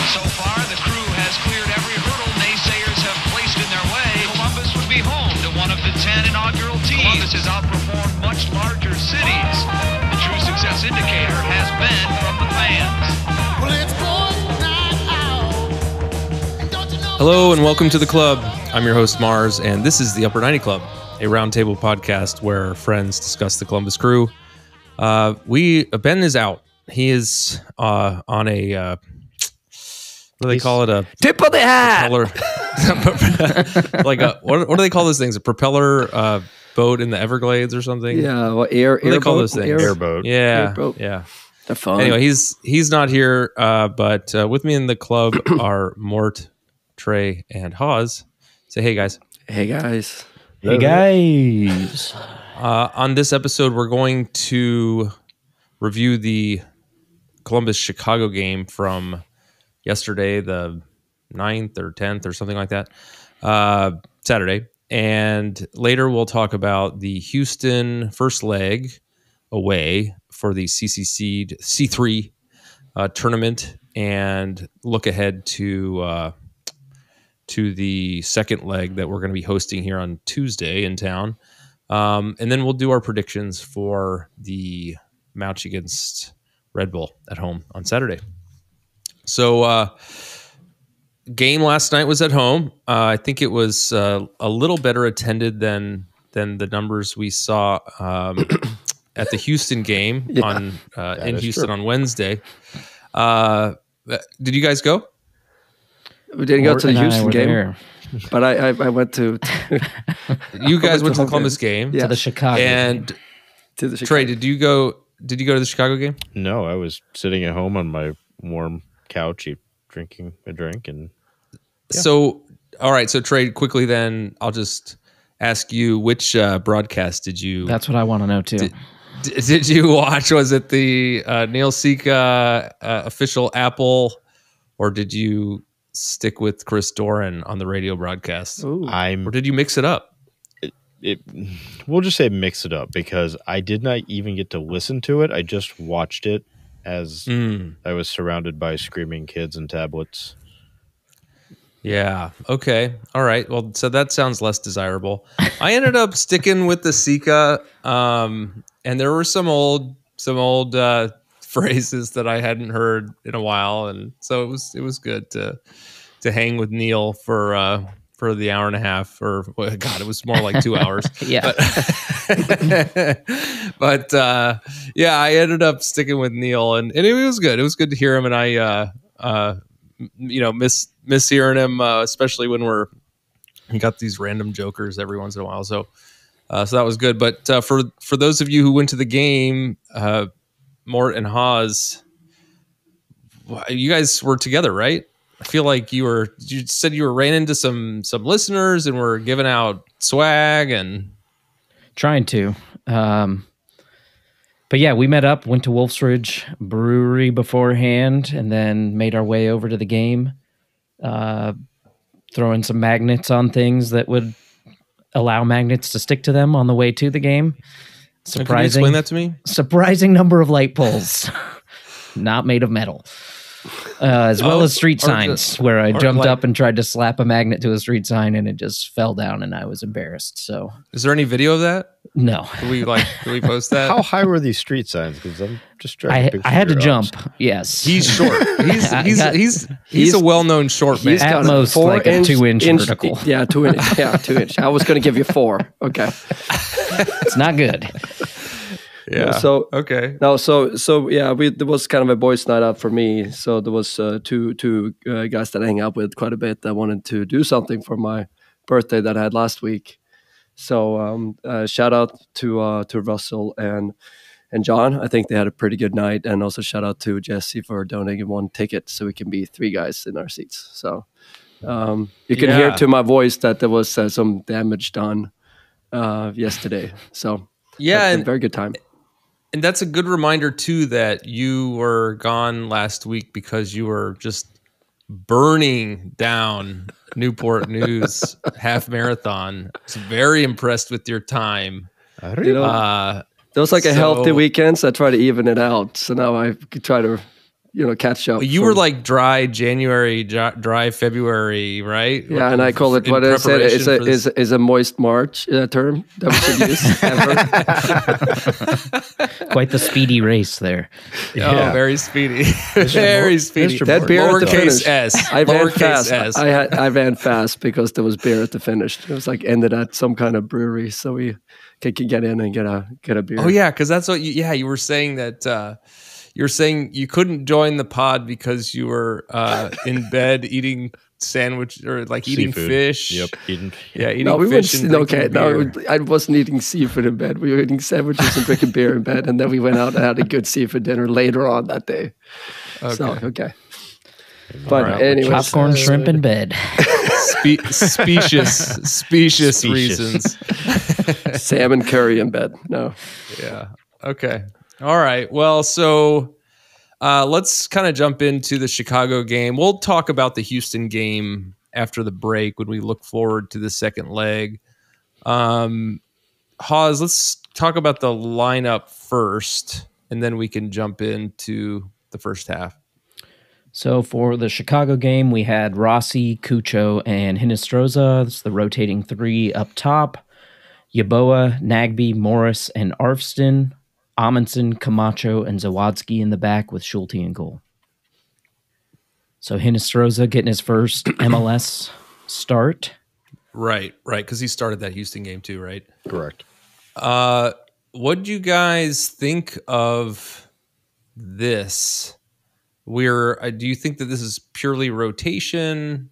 So far, the crew has cleared every hurdle naysayers have placed in their way. Columbus would be home to one of the 10 inaugural teams. Columbus has outperformed much larger cities. The true success indicator has been from the fans. Well, it's Hello and welcome to the club. I'm your host Mars, and this is the Upper 90 Club, a roundtable podcast where friends discuss the Columbus Crew. Ben is out. He is on a what do they call it? A tip of the hat. Like what do they call those things? A propeller boat in the Everglades or something? Yeah, well, air they call boat? those things? Airboat. Yeah, Airboat. yeah. They're fun. Anyway, he's not here, but with me in the club are Mort, Trey, and Hawes. Say hey, guys. Hey, guys. Hey, guys. On this episode, we're going to review the Columbus-Chicago game from yesterday, the 9th or 10th or something like that, Saturday. And later we'll talk about the Houston first leg away for the C3 tournament and look ahead to the second leg that we're going to be hosting here on Tuesday in town. And then we'll do our predictions for the match against Red Bull at home on Saturday. So game last night was at home. I think it was a little better attended than the numbers we saw at the Houston game in Houston on Wednesday. Did you guys go? We didn't go to the Houston game, but I went to. You guys went to the Columbus game, yeah. To the Chicago and game. To the Chicago. Trey, did you go to the Chicago game? No, I was sitting at home on my warm couch, drinking a drink, and yeah. So, all right. So, Trey, quickly, then I'll just ask you, which broadcast did you? That's what I want to know too. Did you watch? Was it the Neil Sika official Apple, or did you stick with Chris Doran on the radio broadcast? Or did you mix it up? We'll just say mix it up, because I did not even get to listen to it. I just watched it as I was surrounded by screaming kids and tablets. Yeah. Okay. All right. Well, so that sounds less desirable. I ended up sticking with the Sika, and there were some old phrases that I hadn't heard in a while, and so it was good to hang with Neil for the hour and a half, or God, it was more like 2 hours. Yeah. But yeah, I ended up sticking with Neil, and it was good. It was good to hear him, and I miss hearing him, especially when he got these random jokers every once in a while. So that was good. But for those of you who went to the game, Mort and Hawes, you guys were together, right? I feel like you said you ran into some listeners and were giving out swag and Trying to. But yeah, we met up, went to Wolf's Ridge Brewery beforehand, and then made our way over to the game, throwing some magnets on things that would allow magnets to stick to them on the way to the game. Can you explain that to me? Surprising number of light poles, not made of metal. As well as street signs, where I jumped up and tried to slap a magnet to a street sign, and it just fell down, and I was embarrassed. So, is there any video of that? No. Can we post that? How high were these street signs? Because I'm just trying to I had to jump. Yes, he's short. He's a well-known short man. He's got at most like a 2-inch vertical. Yeah, 2 inch. Yeah, 2 inch. I was going to give you 4. Okay, it's not good. Yeah. So okay. No. So yeah. There was kind of a boys' night out for me. So there was two guys that I hang out with quite a bit that wanted to do something for my birthday that I had last week. So shout out to Russell and John. I think they had a pretty good night, and also shout out to Jesse for donating 1 ticket so we can be 3 guys in our seats. So you can hear to my voice that there was some damage done yesterday. So yeah, very good time. And that's a good reminder, too, that you were gone last week because you were just burning down Newport News half marathon. I was very impressed with your time. There was like a healthy weekend, so I try to even it out. So now I could try to catch up. You were like dry January, dry February, right? Yeah, and I call it what I said is a moist March term that we should use. Quite the speedy race there. Oh, very speedy. Very speedy. That beer at the Lowercase finish. S. I ran Lowercase fast. S. I ran fast because there was beer at the finish. It was like ended at some kind of brewery, so we could get in and get a beer. Oh yeah, because that's what you were saying that you were saying you couldn't join the pod because you were in bed eating sandwich or like eating Seafood. fish. Yep, eating. Yeah, eating No, we fish. went. And No, I wasn't eating seafood in bed. We were eating sandwiches and drinking beer in bed, and then we went out and had a good seafood dinner later on that day. Okay. So But right. anyways, Popcorn, shrimp in bed. specious reasons. salmon curry in bed. No. Yeah. Okay. All right. Well, so let's kind of jump into the Chicago game. We'll talk about the Houston game after the break when we look forward to the second leg. Hawes, let's talk about the lineup first, and then we can jump into the first half. So for the Chicago game, we had Rossi, Cucho, and Hinestroza. That's the rotating three up top. Yeboah, Nagby, Morris, and Arfston. Amundsen, Camacho, and Zawadzki in the back with Schulte in goal. So Hinestroza getting his first MLS start. Right, because he started that Houston game too, right? Correct. What do you guys think of this? Do you think that this is purely rotation?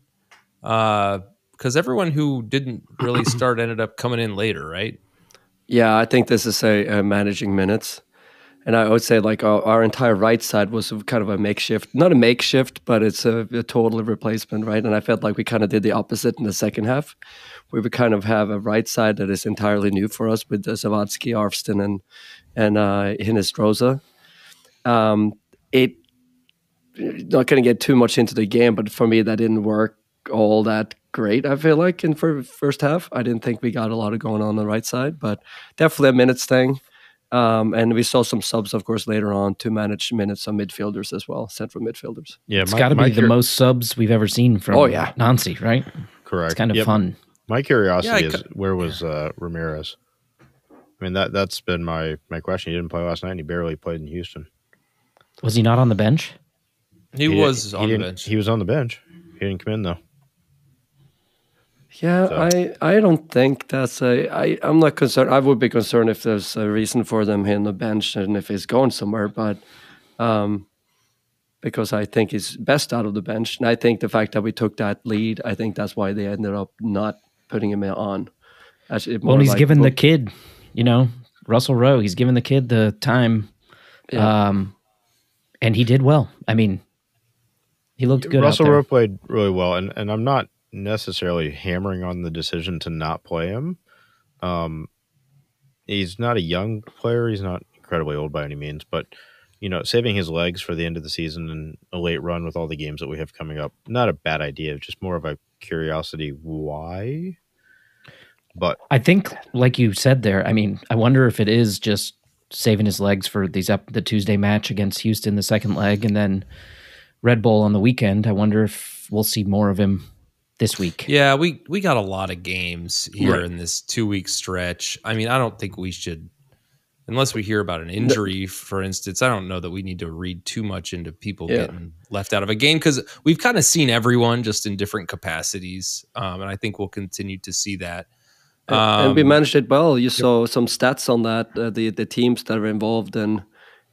Because everyone who didn't really start ended up coming in later, right? Yeah, I think this is a managing minutes. And I would say like our entire right side was kind of a makeshift, not a makeshift, but it's a total replacement, right? And I felt like we kind of did the opposite in the second half. We would kind of have a right side that is entirely new for us with Zawadzki, Arfston, and Hinestroza. Not going to get too much into the game, but for me, that didn't work all that great, I feel like, in first half. I didn't think we got a lot of going on the right side, but definitely a minutes thing. And we saw some subs, of course, later on to manage minutes on midfielders as well, central midfielders. Yeah, It's got to be the most subs we've ever seen from Nancy, right? Correct. It's kind of fun. My curiosity is where was Ramirez? I mean, that's been my question. He didn't play last night, and he barely played in Houston. Was he not on the bench? He was on the bench. He was on the bench. He didn't come in, though. Yeah, so. I don't think that's I'm not concerned. I would be concerned if there's a reason for them hitting the bench and if he's going somewhere, but because I think he's best out of the bench. And I think the fact that we took that lead, I think that's why they ended up not putting him on. Well, he's given the kid, Russell Rowe, he's given the kid the time. Yeah. And he did well. I mean, he looked good. Russell out there. Rowe played really well, and I'm not necessarily hammering on the decision to not play him. He's not a young player. He's not incredibly old by any means, but saving his legs for the end of the season and a late run with all the games that we have coming up, not a bad idea. Just more of a curiosity why. But I think, like you said there, I mean, I wonder if it is just saving his legs for the Tuesday match against Houston, the second leg, and then Red Bull on the weekend. I wonder if we'll see more of him this week. Yeah, we got a lot of games here in this 2-week stretch. I mean, I don't think we should, unless we hear about an injury, for instance, I don't know that we need to read too much into people getting left out of a game because we've kind of seen everyone just in different capacities, and I think we'll continue to see that. And we managed it well. You saw some stats on that. The teams that were involved in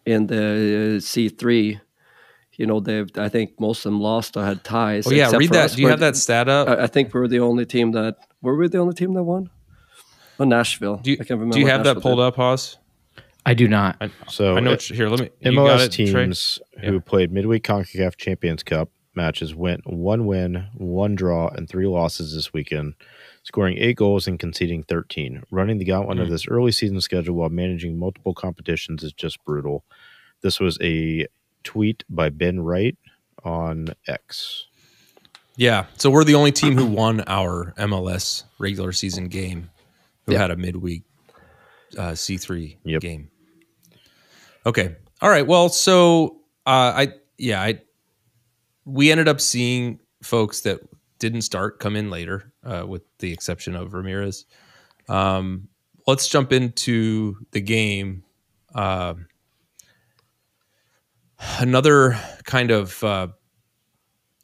the C3, I think most of them lost or had ties. Oh yeah, read that. Do you have that stat up? I think we were the only team that won. Oh, Nashville. I can't remember. Do you have that pulled up, Haas? I do not. So I know. Here, let me. MLS teams who played midweek CONCACAF Champions Cup matches went 1 win, 1 draw, and 3 losses this weekend, scoring 8 goals and conceding 13. Running the gauntlet of this early season schedule while managing multiple competitions is just brutal. This was a tweet by Ben Wright on X. Yeah, so we're the only team who won our MLS regular season game who had a midweek C3 game. Okay. All right. Well, so I we ended up seeing folks that didn't start come in later, with the exception of Ramirez. Let's jump into the game. Another kind of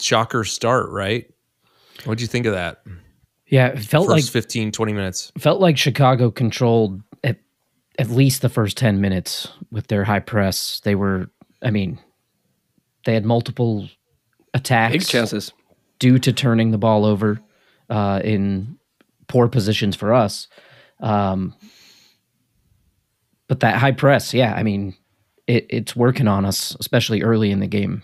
shocker start, right? What'd you think of that? Yeah, it felt First like 15, 20 minutes. Felt like Chicago controlled at least the first 10 minutes with their high press. They had multiple attacks. Big chances. Due to turning the ball over in poor positions for us. But that high press, it's working on us, especially early in the game.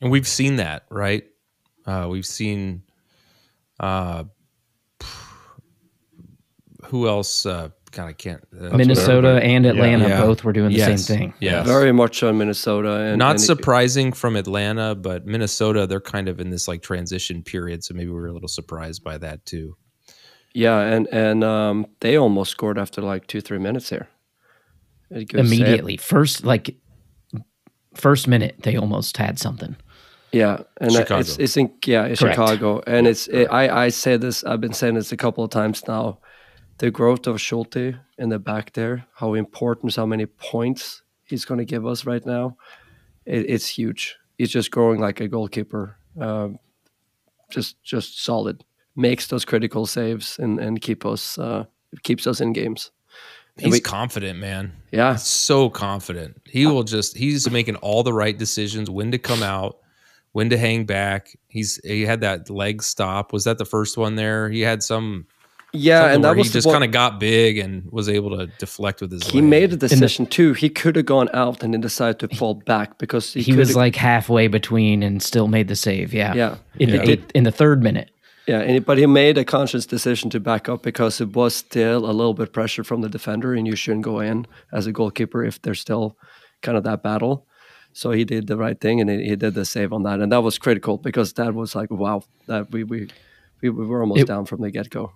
And we've seen that, right? We've seen who else? God, I can't. Minnesota and Atlanta both were doing the same thing. Yes. Very much on Minnesota. And not surprising from Atlanta, but Minnesota, they're kind of in this like transition period, so maybe we were a little surprised by that too. Yeah, and they almost scored after like 2-3 minutes there. Immediately, first minute, they almost had something. Yeah, and Chicago. it's Chicago, and I say this. I've been saying this a couple of times now. The growth of Schulte in the back there, how important, how many points he's going to give us right now, it's huge. He's just growing like a goalkeeper, just solid. Makes those critical saves and keeps us in games. He's confident, man. Yeah, he's so confident. He's making all the right decisions. When to come out, when to hang back. He had that leg stop. Was that the first one there? He had some. Yeah, and that was he just kind of got big and was able to deflect with his leg. He made a decision too. He could have gone out and then decided to fall back because he was like halfway between and still made the save. Yeah. In the third minute. Yeah, but he made a conscious decision to back up because it was still a little bit pressure from the defender, and you shouldn't go in as a goalkeeper if there's still kind of that battle. So he did the right thing, and he did the save on that, and that was critical because that was like, wow, that we were almost down from the get-go.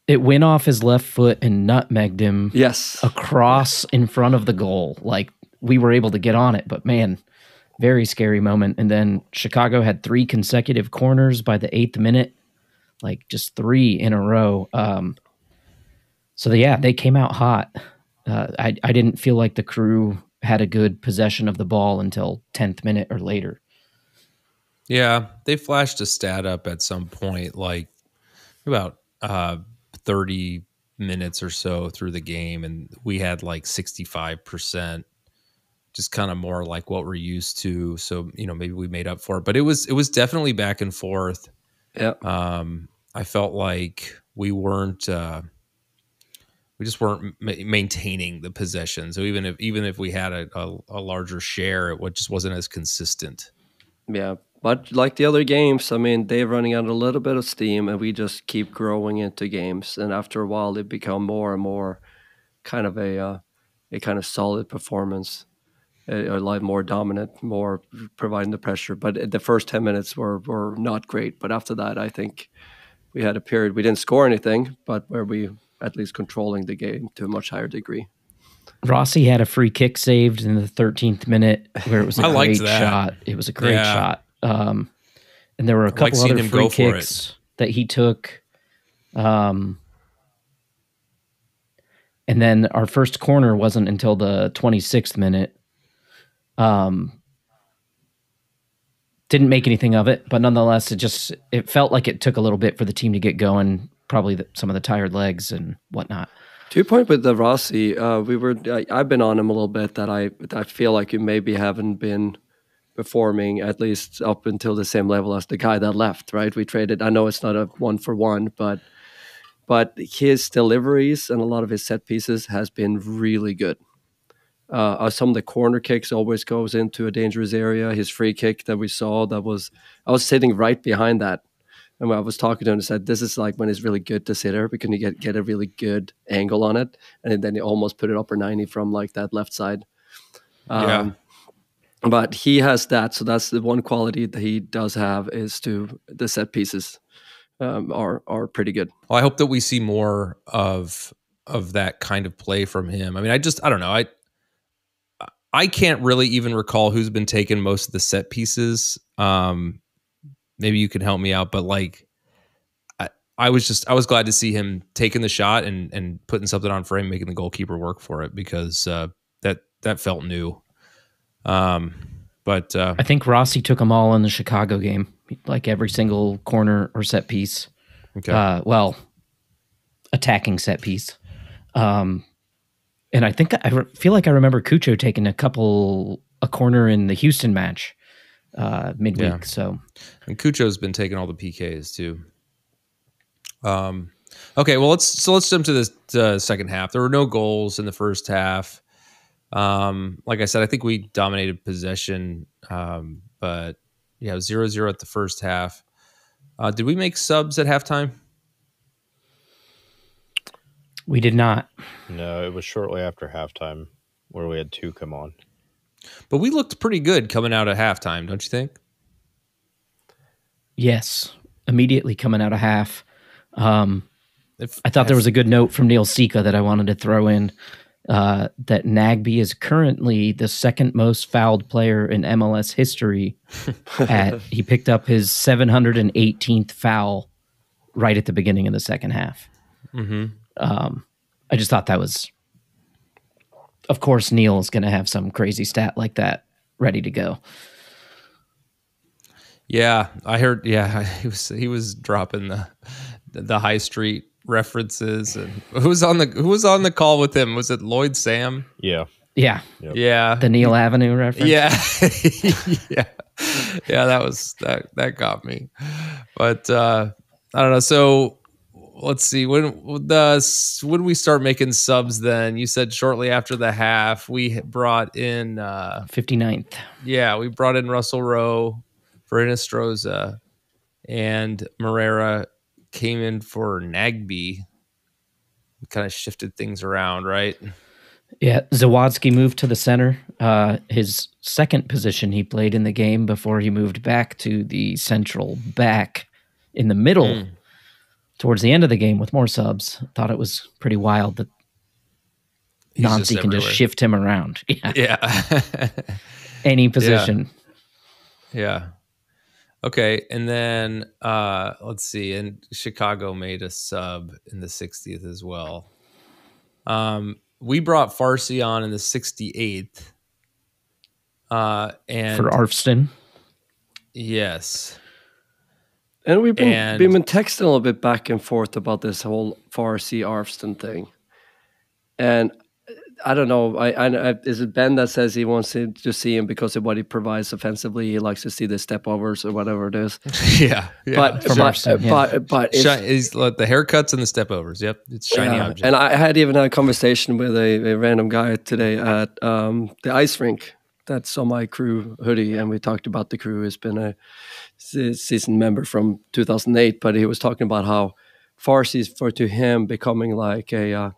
It went off his left foot and nutmegged him across in front of the goal. Like, we were able to get on it, but man, very scary moment. And then Chicago had 3 consecutive corners by the 8th minute, like just 3 in a row. They came out hot. I didn't feel like the Crew had a good possession of the ball until 10th minute or later. Yeah, they flashed a stat up at some point, like about 30 minutes or so through the game, and we had like 65%, just kind of more like what we're used to. So, maybe we made up for it, but it was definitely back and forth. Yeah. I felt like we just weren't maintaining the possession. So even if we had a larger share, it just wasn't as consistent. Yeah. But like the other games, they're running out a little bit of steam, and we just keep growing into games. And after a while, they become more and more kind of a kind of solid performance, a lot more dominant, more providing the pressure. But the first 10 minutes were not great. But after that, I think we had a period we didn't score anything, but where we at least controlling the game to a much higher degree. Rossi had a free kick saved in the 13th minute where it was a great shot. It was a great shot. And there were a couple other free kicks that he took. And then our first corner wasn't until the 26th minute. Didn't make anything of it, but nonetheless, it felt like it took a little bit for the team to get going, probably some of the tired legs and whatnot. To your point with the Rossi, I've been on him a little bit that I feel like you maybe haven't been performing at least up until the same level as the guy that left, right? We traded. I know it's not a 1-for-1, but his deliveries and a lot of his set pieces has been really good. Some of the corner kicks always goes into a dangerous area. His free kick that we saw, I was sitting right behind that. And when I was talking to him, I said, this is like when it's really good to sit there because you get a really good angle on it. And then you almost put it upper 90 from like that left side. But he has that. So that's the one quality that he does have is to the set pieces are pretty good. Well, I hope that we see more of that kind of play from him. I don't know. I can't really even recall who's been taking most of the set pieces. Maybe you can help me out, but like I was glad to see him taking the shot and putting something on frame, making the goalkeeper work for it, because that felt new. But I think Rossi took them all in the Chicago game, like every single corner or set piece. okay. Attacking set piece. And I think feel like I remember Cucho taking a corner in the Houston match midweek. Yeah. So, And Cucho's been taking all the PKs too. Okay, well let's jump to this second half. There were no goals in the first half. Like I said, I think we dominated possession, but yeah, 0-0 at the first half. Did we make subs at halftime? we did not. No, it was shortly after halftime where we had 2 come on. But we looked pretty good coming out at halftime, don't you think? Yes, immediately coming out of half. I thought there was a good note from Neil Sika that I wanted to throw in, that Nagby is currently the second most fouled player in MLS history. He picked up his 718th foul right at the beginning of the second half. Mm-hmm. I just thought that was, of course, Neil is going to have some crazy stat like that ready to go. Yeah, I heard. Yeah, he was dropping the high street references. And who was on the call with him? Was it Lloyd Sam? Yeah. Yeah. Yep. Yeah. The Neil Avenue reference. Yeah. Yeah. That got me. But I don't know. So let's see, when we start making subs, then you said shortly after the half, we brought in 59th. Yeah, we brought in Russell Rowe for Inestroza, and Morera came in for Nagby. Kind of shifted things around, right? Yeah, Zawadzki moved to the center. His second position he played in the game before he moved back to the central back in the middle towards the end of the game with more subs. Thought it was pretty wild that Nancy can just shift him around. Yeah. Any position. Yeah. Okay, and then let's see, and Chicago made a sub in the 60th as well. We brought Farsi on in the 68th. And for Arfston. Yes. And we've been texting a little bit back and forth about this whole Farsi Arfston thing. And I don't know. I is it Ben that says he wants to see him because of what he provides offensively? He likes to see the step overs or whatever it is. Yeah. But from Arfston, but he's like the haircuts and the step overs. Yep, it's shiny object. And I had even had a conversation with a random guy today at the ice rink that saw my crew hoodie, and we talked about the crew has been a season member from 2008, but he was talking about how Farsi's to him becoming like a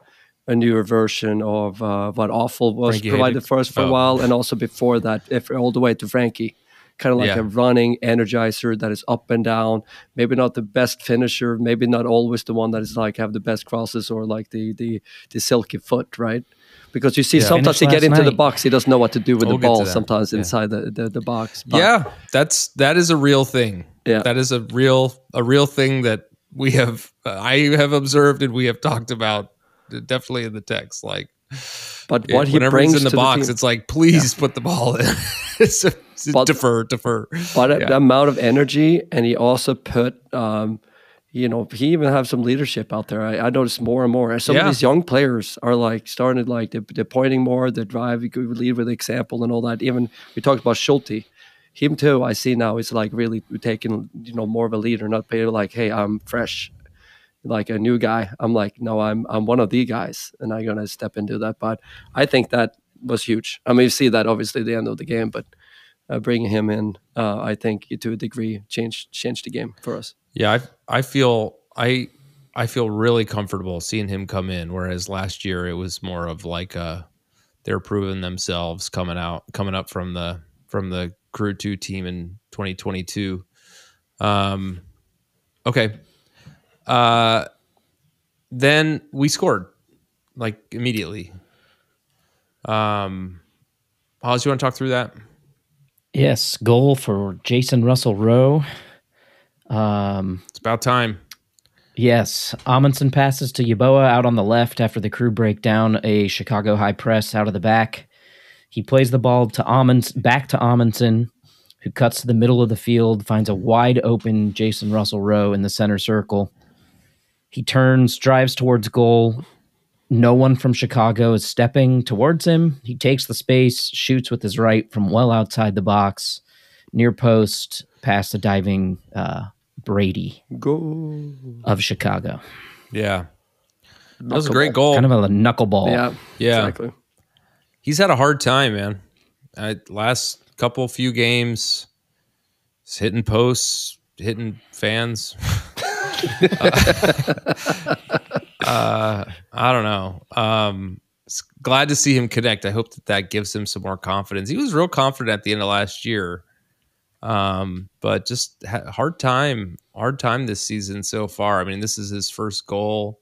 newer version of what Awful was Frankie provided Haydick. for us for a while, and also before that, all the way to Frankie. Kind of like a running energizer that is up and down. Maybe not the best finisher. Maybe not always the one that is like have the best crosses or like the silky foot, right? Because you see sometimes he get into the box, he doesn't know what to do with the ball. Sometimes inside the box. But, that is a real thing. Yeah, that is a real thing that we have. I have observed and we have talked about. Definitely in the text, like. But what he whenever brings he's in the to box, the team, it's like, please put the ball in. Defer. But the amount of energy, and he also put, he even have some leadership out there. I noticed more and more. Some of these young players are like starting to like they're pointing more, they drive, you could lead with example and all that. Even we talked about Schulte. Him too, I see now is like really taking, more of a leader, not paying like, hey, I'm fresh. Like a new guy, I'm like, no, I'm one of the guys, and I'm gonna step into that. But I think that was huge. I mean, you see that obviously at the end of the game, but bringing him in, I think to a degree changed the game for us. Yeah, I feel really comfortable seeing him come in. Whereas last year it was more of like they're proving themselves coming up from the Crew 2 team in 2022. Okay. Then we scored like immediately. I Oz, you want to talk through that? Yes, goal for Jason Russell Rowe. It's about time. Yes, Amundsen passes to Yeboah out on the left after the crew break down a Chicago high press out of the back. He plays the ball to back to Amundsen, who cuts to the middle of the field, finds a wide open Jason Russell Rowe in the center circle. He turns, drives towards goal. No one from Chicago is stepping towards him. He takes the space, shoots with his right from well outside the box, near post, past the diving Brady of Chicago. Yeah. That was a great goal. Kind of a knuckleball. Yeah. Exactly. He's had a hard time, man. Last few games, he's hitting posts, hitting fans. I don't know. Glad to see him connect. I hope that gives him some more confidence. He was real confident at the end of last year. But just hard time this season so far. I mean, this is his first goal.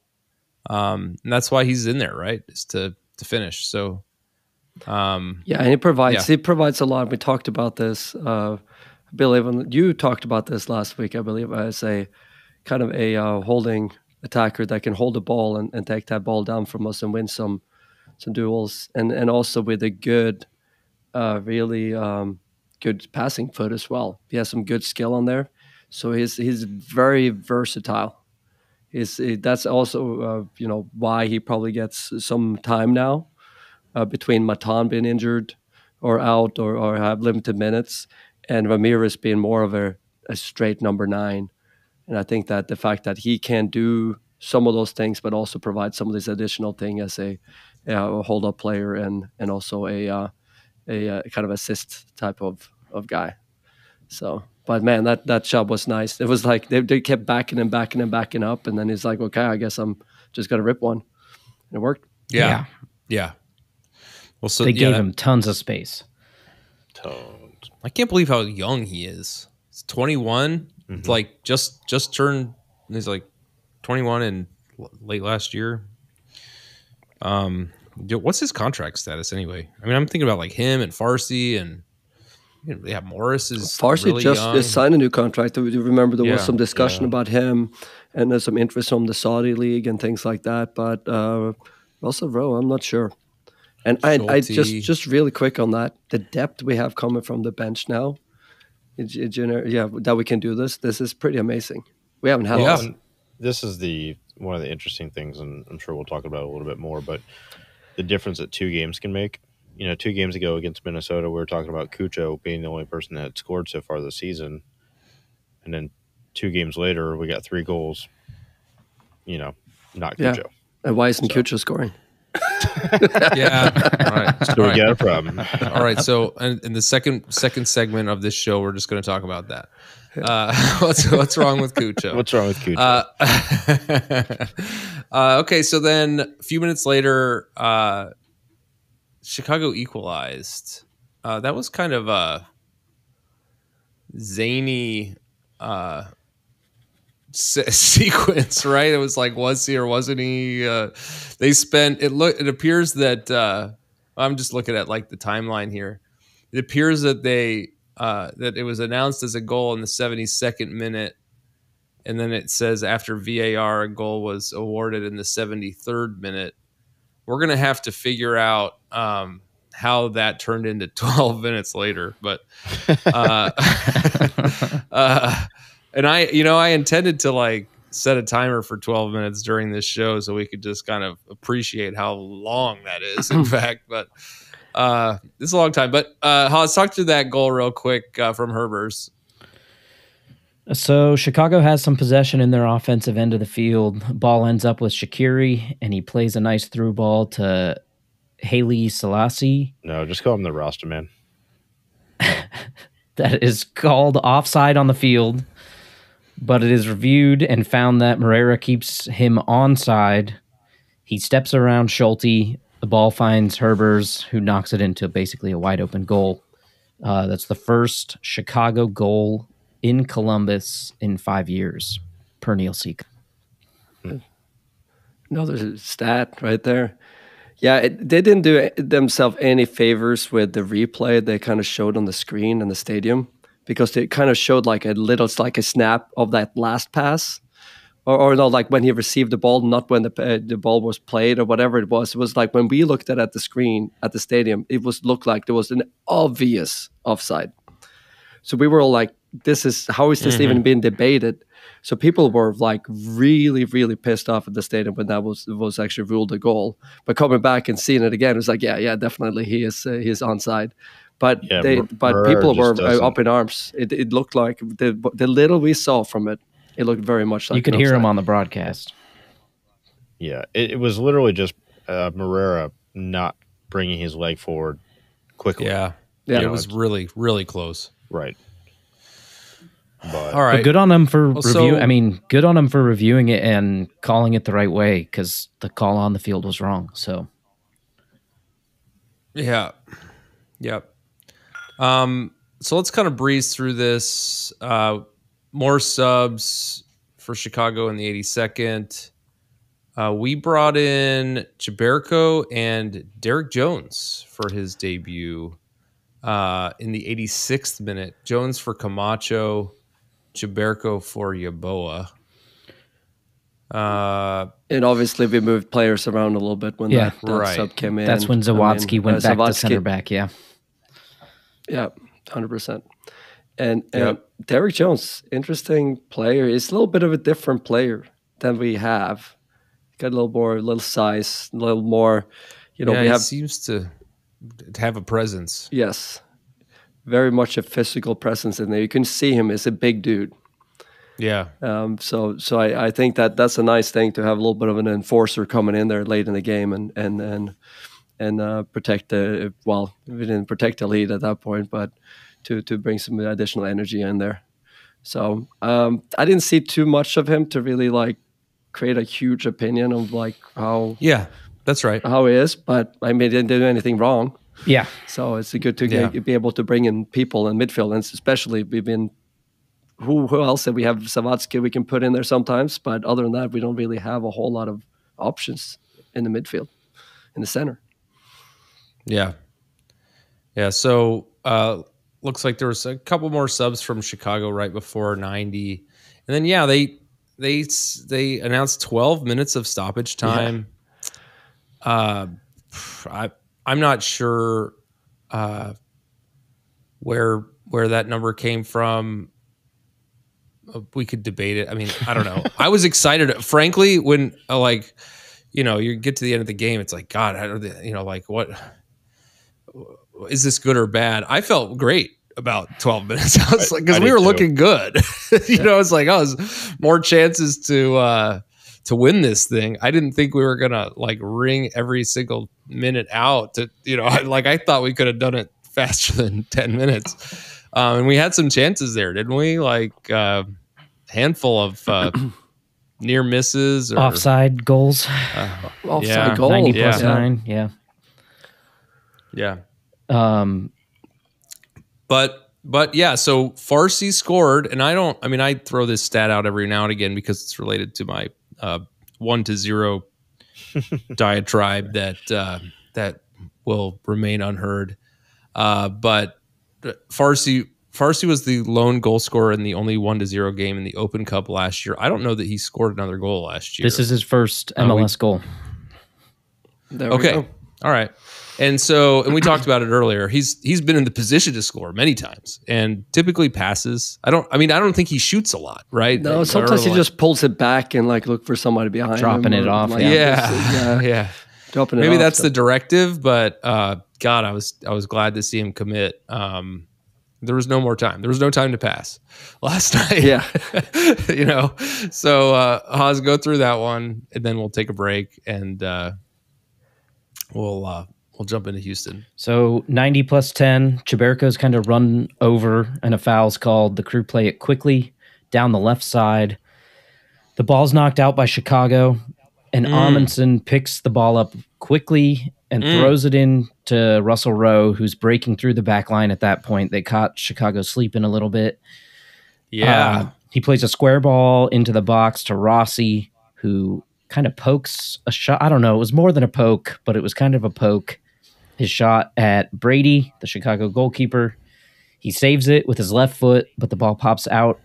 And that's why he's in there, right? Is to finish. So, and he provides a lot. We talked about this. I believe you talked about this last week. I believe as a kind of a holding attacker that can hold the ball and take that ball down from us and win some duels, and also with a good, really good passing foot as well. He has some good skill on there, so he's very versatile. That's also why he probably gets some time now. Between Matan being injured or out or have limited minutes, and Ramirez being more of a straight number 9. And I think that the fact that he can do some of those things, but also provide some of this additional thing as a hold-up player and also a kind of assist type of guy. So, but man, that job was nice. It was like they kept backing up, and then he's like, okay, I guess I'm just going to rip one. And it worked. Yeah. Well, so they gave him tons of space. I can't believe how young he is. He's 21. Mm-hmm. It's like just turned. He's like 21 in late last year. What's his contract status anyway? I mean, I'm thinking about like him and Farsi and Morris is Farsi really just young. signed a new contract. You remember there was some discussion about him, and there's some interest from the Saudi league and things like that. But also Rowe, I'm not sure. And I just really quick on that, the depth we have coming from the bench now, that we can do this. This is pretty amazing. We haven't had this. This is one of the interesting things, and I'm sure we'll talk about it a little bit more, but the difference that 2 games can make. 2 games ago against Minnesota, we were talking about Cucho being the only person that had scored so far this season. And then 2 games later, we got 3 goals. Not Cucho. And why isn't Cucho scoring? Yeah. All right. So we got a problem. All right. So in the second segment of this show, we're just going to talk about that. What's wrong with Cucho? What's wrong with Cucho? Okay. So then a few minutes later, Chicago equalized. That was kind of a zany sequence, right? It was like, was he or wasn't he? They spent it. It appears that I'm just looking at like the timeline here. It appears that that it was announced as a goal in the 72nd minute, and then it says after VAR a goal was awarded in the 73rd minute. We're gonna have to figure out how that turned into 12 minutes later, but and I intended to like set a timer for 12 minutes during this show so we could just kind of appreciate how long that is, in fact. But this is a long time. But let's talk through that goal real quick from Herbers. So Chicago has some possession in their offensive end of the field. Ball ends up with Shaqiri, and he plays a nice through ball to Haile Selassie. No, just call him the roster man. That is called offside on the field, but it is reviewed and found that Moreira keeps him onside. He steps around Schulte. The ball finds Herbers, who knocks it into basically a wide open goal. That's the first Chicago goal in Columbus in 5 years, per Neil Seek. Another stat right there. Yeah, they didn't do themselves any favors with the replay they kind of showed on the screen in the stadium, because they kind of showed like it's like a snap of that last pass. Or no, like when he received the ball, not when the ball was played or whatever it was. It was like when we looked at the screen at the stadium, looked like there was an obvious offside. So we were all like, how is this even being debated? So people were like really, really pissed off at the stadium when that was actually ruled a goal. But coming back and seeing it again, it was like, yeah, definitely he is onside. But people were up in arms. It looked like the little we saw from it. It looked very much like you could hear him on the broadcast. Yeah, it was literally just Morera not bringing his leg forward quickly. Yeah, it was really, really close. Right. But, all right, but good on him for good on him for reviewing it and calling it the right way, because the call on the field was wrong. So, yeah, yep. So let's kind of breeze through this. More subs for Chicago in the 82nd. We brought in Chiberko and Derek Jones for his debut in the 86th minute. Jones for Camacho, Chiberko for Yeboah. And obviously we moved players around a little bit when that sub came in. That's when Zawadzki went back to center back, yeah. Yeah, 100%. And Derek Jones, interesting player. He's a little bit of a different player than we have. Got a little size, a little more. He seems to have a presence. Yes, very much a physical presence in there. You can see him as a big dude. Yeah. So I think that's a nice thing to have a little bit of an enforcer coming in there late in the game and protect we didn't protect the lead at that point, but to bring some additional energy in there. So I didn't see too much of him to really like create a huge opinion of like how. Yeah, that's right. How he is, but I mean, he didn't do anything wrong. Yeah. So it's good to be able to bring in people in midfield, and especially we've been. Who else? We have Zawadzki we can put in there sometimes, but other than that, we don't really have a whole lot of options in the midfield, in the center. Yeah. So looks like there was a couple more subs from Chicago right before 90, and then they announced 12 minutes of stoppage time. Yeah. I'm not sure where that number came from. We could debate it. I mean, I don't know. I was excited, frankly, when you get to the end of the game. It's like, God, what is this, good or bad? I felt great about 12 minutes. I was like, because we were looking good. It's like, more chances to win this thing. I didn't think we were gonna like wring every single minute out. I thought we could have done it faster than 10 minutes. And we had some chances there, didn't we? Like handful of near misses or offside goals. Offside goal. 90 plus 9. Yeah. Yeah. But yeah, so Farsi scored, and I throw this stat out every now and again because it's related to my 1-0 diatribe that will remain unheard. But Farsi was the lone goal scorer in the only 1-0 game in the Open Cup last year. I don't know that he scored another goal last year. This is his first MLS goal. There we go. All right. And we talked about it earlier. He's been in the position to score many times and typically passes. I don't think he shoots a lot, right? No, sometimes he just pulls it back and like look for somebody behind dropping him. it off. Yeah. Dropping it Maybe off, that's the directive, but God, I was glad to see him commit. There was no more time. There was no time to pass last night. Yeah. So Haas, go through that one and then we'll take a break and we'll jump into Houston. So 90 plus 10, Chiberko's kind of run over and a foul's called. The Crew play it quickly down the left side. The ball's knocked out by Chicago, and Amundsen picks the ball up quickly and throws it in to Russell Rowe, who's breaking through the back line at that point. They caught Chicago sleeping a little bit. Yeah. He plays a square ball into the box to Rossi, who kind of pokes a shot. I don't know. It was more than a poke, but it was kind of a poke. His shot at Brady, the Chicago goalkeeper. He saves it with his left foot, but the ball pops out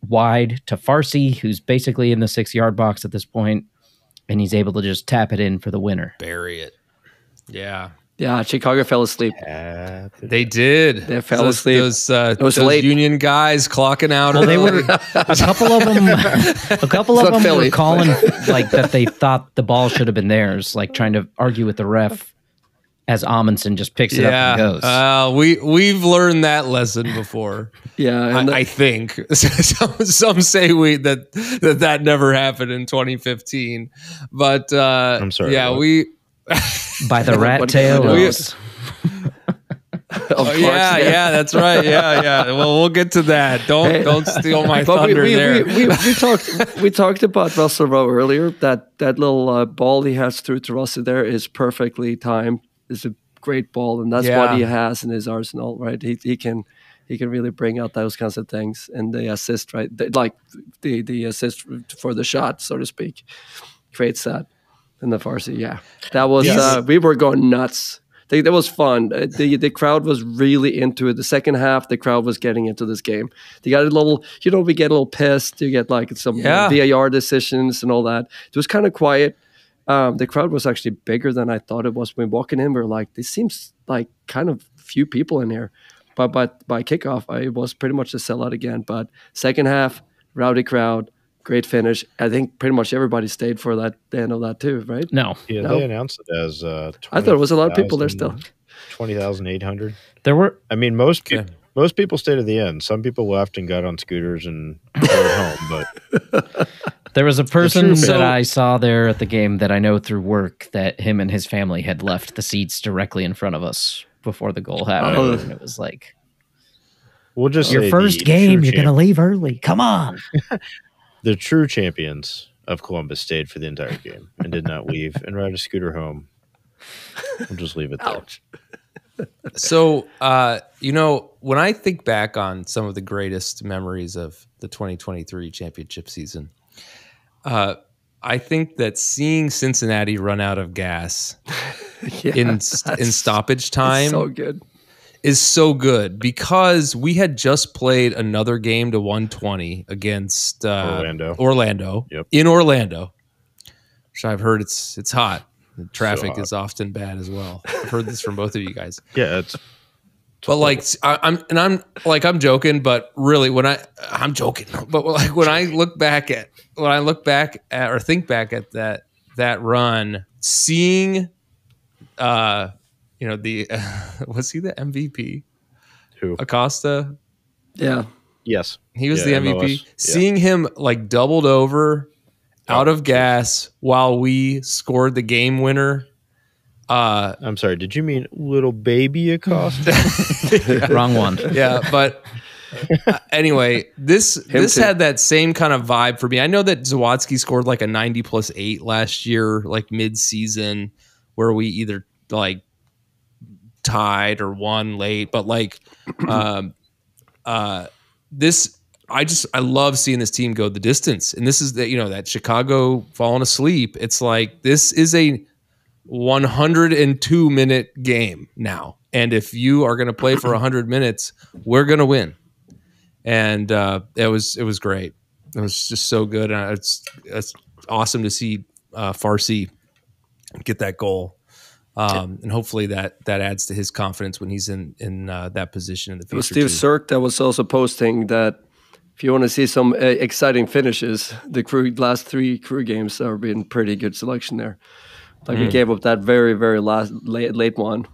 wide to Farsi, who's basically in the 6-yard box at this point, and he's able to just tap it in for the winner. Bury it. Yeah. Yeah, Chicago fell asleep. They did. They fell asleep. Those late. Union guys clocking out. Well, they were a couple of them. A couple of them were calling like that. They thought the ball should have been theirs, like trying to argue with the ref. As Amundsen just picks it up and goes. We've learned that lesson before. Yeah, I think some say that never happened in 2015, but I'm sorry. Yeah, what? we by the rat tail. Yeah, that's right. Yeah. Well, we'll get to that. Don't steal my thunder there. We talked about Russell Rowe earlier. That little ball he has through to Russell there is perfectly timed. It's a great ball, and that's what he has in his arsenal, right? He can really bring out those kinds of things, and the assist, right? The assist for the shot, so to speak, creates that. And the Farsi, that was we were going nuts. That was fun. The crowd was really into it. The second half, the crowd was getting into this game. They got a little, we get a little pissed. You get like some VAR decisions and all that. It was kind of quiet. The crowd was actually bigger than I thought it was. When walking in, we were like, this seems like kind of few people in here. But by kickoff, it was pretty much a sellout again. But second half, rowdy crowd, great finish. I think pretty much everybody stayed for the end of that too, right? No. Yeah, they announced it as 20, I thought it was a lot of people there still. 20,800. There were. I mean, most people stayed at the end. Some people left and got on scooters and rode home, but... There was a person that I saw there at the game that I know through work that him and his family had left the seats directly in front of us before the goal happened. And it was like, we'll just your first game, you're going to leave early. Come on. The true champions of Columbus stayed for the entire game and did not leave and ride a scooter home. We'll just leave it there. So, when I think back on some of the greatest memories of the 2023 championship season, I think that seeing Cincinnati run out of gas in stoppage time is so good because we had just played another game to 120 against Orlando in Orlando, which I've heard it's hot. The traffic is often bad as well. I've heard this from both of you guys. Yeah, it's. But like I'm joking, but really I'm joking. But like when I look back at or think back at that run, seeing was he the MVP? Who? Acosta? Yeah. Yes. He was the MVP. MLS. Seeing him like doubled over out of gas while we scored the game winner. I'm sorry. Did you mean little baby Acosta? Wrong one. Yeah, but anyway, this had that same kind of vibe for me. I know that Zawadzki scored like a 90+8 last year, like mid-season, where we either like tied or won late. But like this, I love seeing this team go the distance. And this is that Chicago falling asleep. It's like this is a 102-minute game now, and if you are going to play for 100 minutes, we're going to win. And it was great. It was just so good. It's awesome to see Farsi get that goal, and hopefully that adds to his confidence when he's in that position in the future. It was Steve Sirk that was also posting that if you want to see some exciting finishes, the last 3 crew games have been pretty good selection there. Like we gave up that very, very late one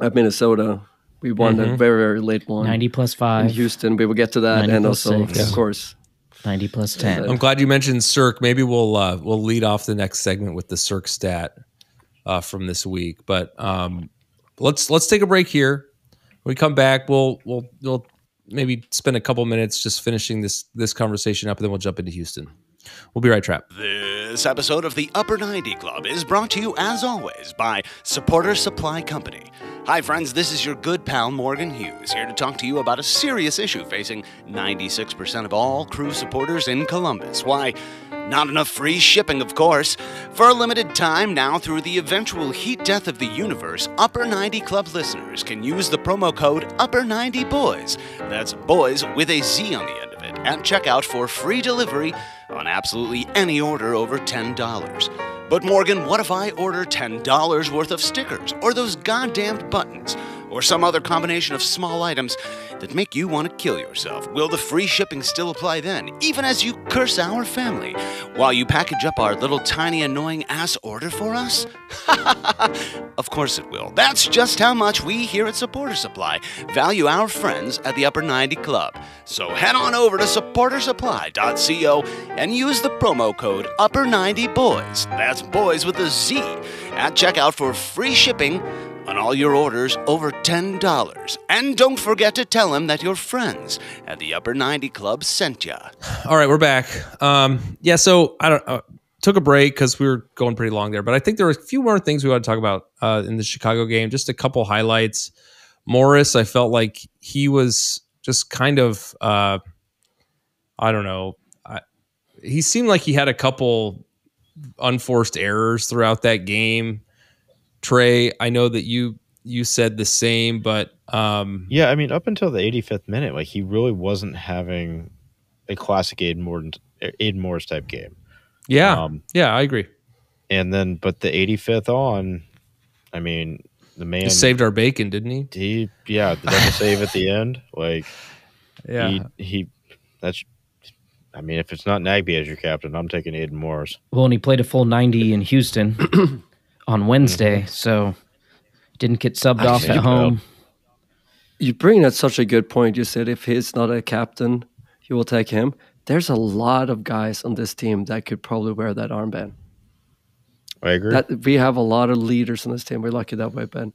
at Minnesota. We won a very, very late one. 90+5. In Houston, we will get to that. And also, 6. of course, 90+10. I'm glad you mentioned Cirque. Maybe we'll lead off the next segment with the Cirque stat from this week. But let's take a break here. When we come back, we'll maybe spend a couple minutes just finishing this conversation up, and then we'll jump into Houston. We'll be right back. This episode of the Upper 90 Club is brought to you, as always, by Supporter Supply Company. Hi, friends. This is your good pal, Morgan Hughes, here to talk to you about a serious issue facing 96% of all crew supporters in Columbus. Why, Not enough free shipping, of course. For a limited time now through the eventual heat death of the universe, Upper 90 Club listeners can use the promo code Upper90Boys. That's boys with a Z on the end of it at checkout for free delivery on absolutely any order over $10. But Morgan, what if I order $10 worth of stickers, or those goddamned buttons, or some other combination of small items that make you want to kill yourself? Will the free shipping still apply then, even as you curse our family, while you package up our little tiny annoying ass order for us? Of course it will. That's just how much we here at Supporter Supply value our friends at the Upper 90 Club. So head on over to supportersupply.co and use the promo code Upper90Boys. That's boys with a Z at checkout for free shipping on all your orders over $10. And don't forget to tell them that your friends at the Upper 90 Club sent ya. All right, we're back. So I don't took a break because we were going pretty long there, but I think there are a few more things we want to talk about in the Chicago game. Just a couple highlights. Morris, I felt like he was just kind of, I don't know. He seemed like he had a couple unforced errors throughout that game. Trey, I know that you said the same, but yeah, I mean, up until the 85th minute, like he really wasn't having a classic Aiden Morris type game. Yeah, I agree. And then, but the 85th on, I mean, the man he saved our bacon, didn't he? The double save at the end, like yeah, he that's. I mean, if it's not Nagby as your captain, I'm taking Aiden Morris. Well, and he played a full 90 in Houston on Wednesday, so didn't get subbed off at home. You bring up such a good point. You said if he's not a captain, you will take him. There's a lot of guys on this team that could probably wear that armband. I agree. We have a lot of leaders on this team. We're lucky that way, Ben.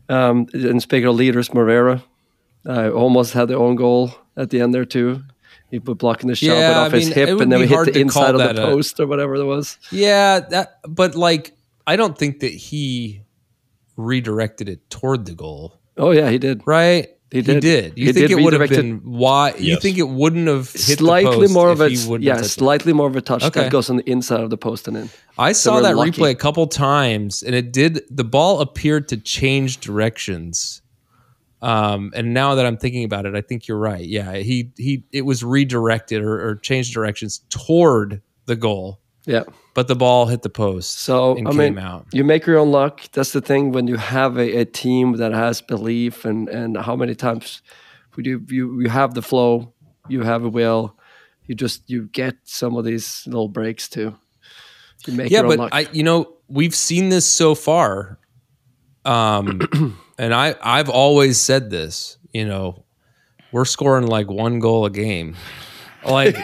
And speaking of leaders, Morera almost had their own goal at the end there too. He was blocking the shot, but off his hip, and then we hit the inside of the post or whatever it was. Yeah, but like I don't think that he redirected it toward the goal. Oh yeah, he did. Right? He did. You think it would have been why? Yes. You think it wouldn't have hit slightly the post more of a slightly more of a touch that goes on the inside of the post and in. I saw that replay a couple times, and it did. The ball appeared to change directions. And now that I'm thinking about it, I think you're right. Yeah, it was redirected or changed directions toward the goal. Yeah, but the ball hit the post. So and came out. You make your own luck. That's the thing when you have a team that has belief and how many times you have the flow, you have a will, you get some of these little breaks too. You make your own luck. We've seen this so far. And I've always said this, we're scoring like one goal a game. Like,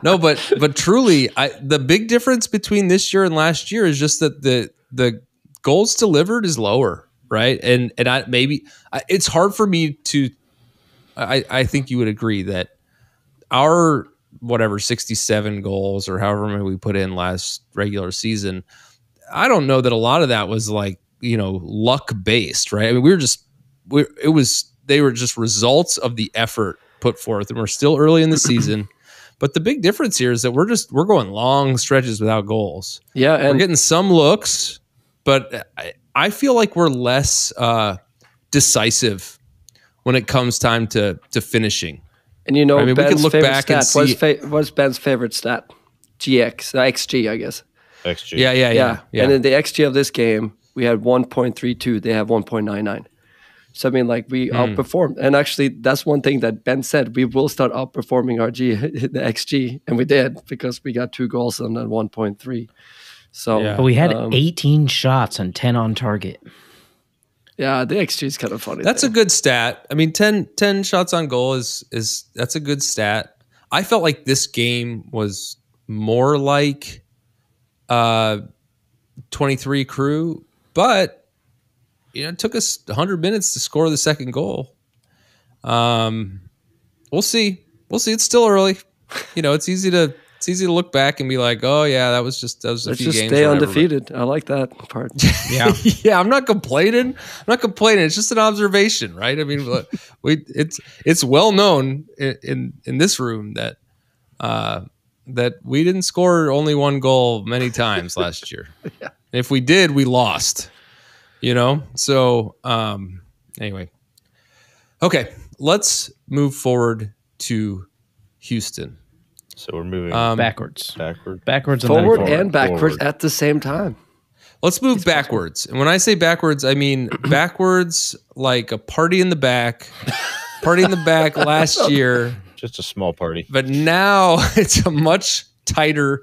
but truly, the big difference between this year and last year is just that the goals delivered is lower, right? And it's hard for me to. I think you would agree that our 67 goals or however many we put in last regular season, I don't know that a lot of that was like luck based, right? I mean, they were just results of the effort put forth, and we're still early in the season. But the big difference here is that we're going long stretches without goals. Yeah, and we're getting some looks, but I feel like we're less decisive when it comes time to finishing. And I mean, we could look back stat. and see What's Ben's favorite stat? XG, I guess. XG. Yeah. And in the XG of this game, we had 1.32. They have 1.99. So, I mean, like we outperformed. And actually, that's one thing that Ben said. We will start outperforming our the XG. And we did because we got 2 goals on that 1.3. So, But we had 18 shots and 10 on target. Yeah, the XG is kind of funny. That's a good stat. I mean, 10 shots on goal is that's a good stat. I felt like this game was more like 23 Crew, but it took us 100 minutes to score the second goal. We'll see. It's still early. It's easy to look back and be like, oh yeah, that was a few games. Let's just stay undefeated. I like that part. Yeah, yeah. I'm not complaining. It's just an observation, right? I mean, it's well known in this room that that we didn't score only one goal many times last year. Yeah. If we did, we lost. So anyway. Okay, let's move forward to Houston. So we're moving Backwards and Forward then forward. and backwards Forward. at the same time. Let's move backwards. And when I say backwards, I mean backwards like a party in the back. Party in the back last year. just a small party. But now it's a much tighter,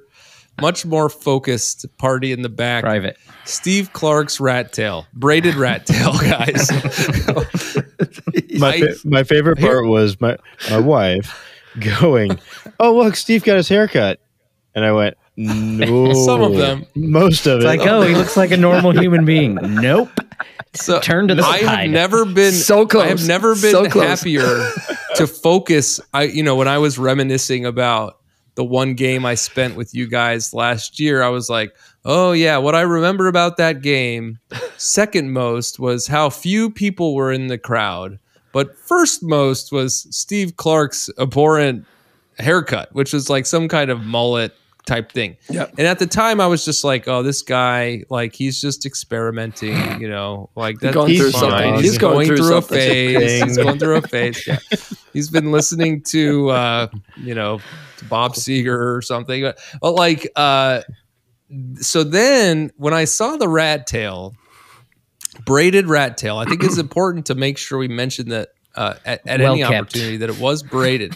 much more focused party in the back. Private. Steve Clark's rat tail. Braided rat tail, guys. My favorite part was my wife going, "Oh, look, Steve got his haircut." And I went, "No." Some of them. Most of It's it. like, oh, he looks like a normal human being. Nope. So Turn to the I side. have never been So close. I have never been So close. happier to focus. When I was reminiscing about the one game I spent with you guys last year, I was like, oh yeah, what I remember about that game, second most was how few people were in the crowd. But first most was Steve Clark's abhorrent haircut, which was like some kind of mullet type thing. Yeah. And at the time I was just like, oh, this guy, like he's just experimenting, like that's going through fine. something. He's going through a something. phase. He's going through a phase. Yeah. He's been listening to to Bob Seger or something. But like so then when I saw the rat tail, braided rat tail, I think it's important to make sure we mention that at Well any kept. opportunity that it was braided.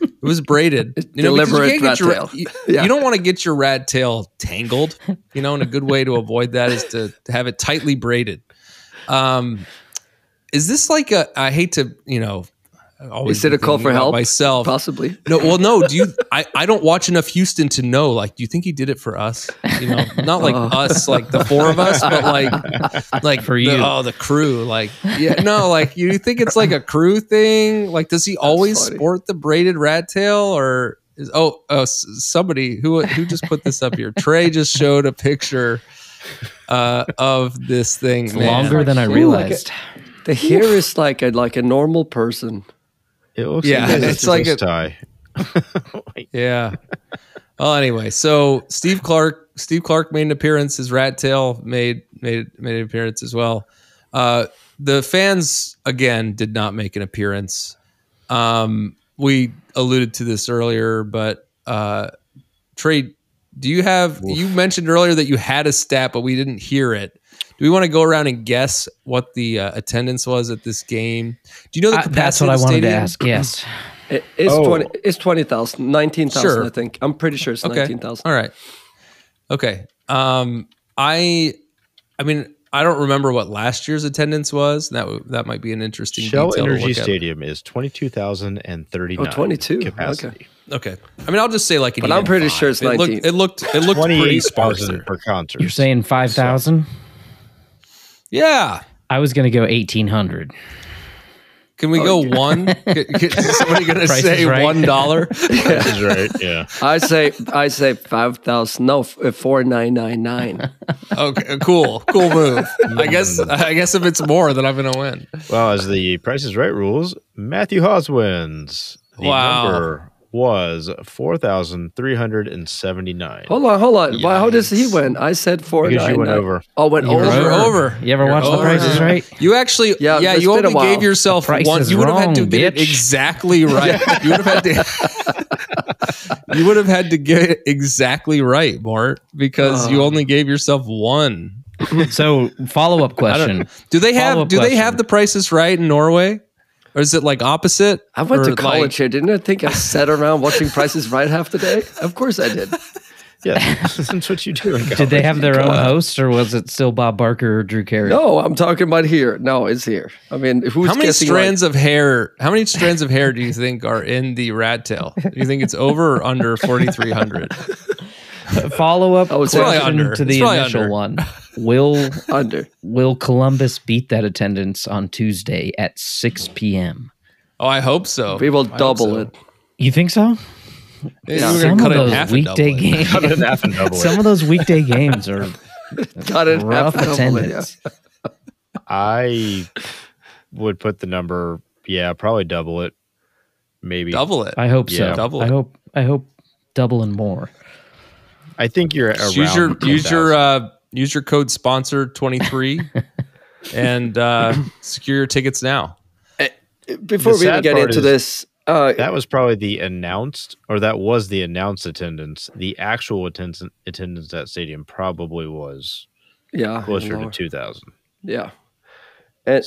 It was braided. Because Deliberate you can't get rat tail. you don't want to get your rat tail tangled. And a good way to avoid that is to have it tightly braided. Is this like I hate to, always Is it be a call thinking for about help? myself. Possibly. No. Do you? I don't watch enough Houston to know. Like, do you think he did it for us? Not like us, like the four of us, but like For you. the crew. Like, yeah, no, like you think it's like a crew thing? Like, does he always funny. sport the braided rat tail, or is somebody who just put this up here? Trey just showed a picture of this thing. It's man. longer than I Ooh, realized. The hair is like a normal person. It looks Yeah, like it's like a- tie. Yeah. Well, anyway, so Steve Clark made an appearance. His rat tail made an appearance as well. The fans again did not make an appearance. We alluded to this earlier, but Trey, you mentioned earlier that you had a stat, but we didn't hear it. Do we want to go around and guess what the attendance was at this game? Do you know the capacity? That's what I of the wanted to stadium? ask. Yes. It's 20,000, 19,000. Sure. I think. I'm pretty sure it's Okay. 19,000. All right. Okay. I mean, I don't remember what last year's attendance was. That might be an interesting Shell detail to Energy look at. Stadium is 22,039. Oh, 22. capacity. Okay. I mean, I'll just say like an But I'm even pretty five. sure it's 19. It looked pretty sparse 28,000 there. per concert. You're saying 5,000? Yeah. I was going to go 1,800. Can we go one? Is somebody going to Price say is right. $1? This is right. Yeah. I say 5,000. No, 4,999. Okay, cool move. I guess if it's more, then I'm going to win. Well, as the Price is Right rules, Matthew Hawes wins. The Wow. number was 4,379. Hold on. Why? How does he win? I said 4,999. Because you went over. Oh, went You're over. over. You ever watch The over. Price is Right? You actually, Yeah, it's you been a only while. gave yourself The price one. is You would have had to wrong, get it bitch. exactly right. You would have had to. You would have had to get it exactly right, Mort, because you only gave yourself one. So, follow-up question. Do they Follow-up have question. the prices right in Norway, or is it like opposite? I went Or to college like- here. Didn't I think I sat around watching Prices Right half the day? Of course I did. Yeah, that's what you do. In Did they have their own host, or was it still Bob Barker or Drew Carey? No, I'm talking about here. No, it's here. I mean, who's How many guessing strands of hair? How many strands of hair do you think are in the rat tail? Do you think it's over or under 4,300? Follow-up Oh, it's probably question under. to It's the probably initial under. one. Will under? Columbus beat that attendance on Tuesday at 6 p.m.? Oh, I hope so. We will I hope double so. it. You think so? Maybe Yeah. we're Some gonna cut of it in those half and double weekday it. games. Cut it in half and double Some it. of those weekday games are Got it. rough half double it, yeah. attendance. I would put the number, probably double it. Maybe. Double it. I hope so. Yeah. Double I it. hope double and more. I think you're around. Use your code sponsor 23 and secure your tickets now. Before we even get into this, that was probably the announced attendance. The actual attendance at stadium probably was closer to 2,000. Yeah. And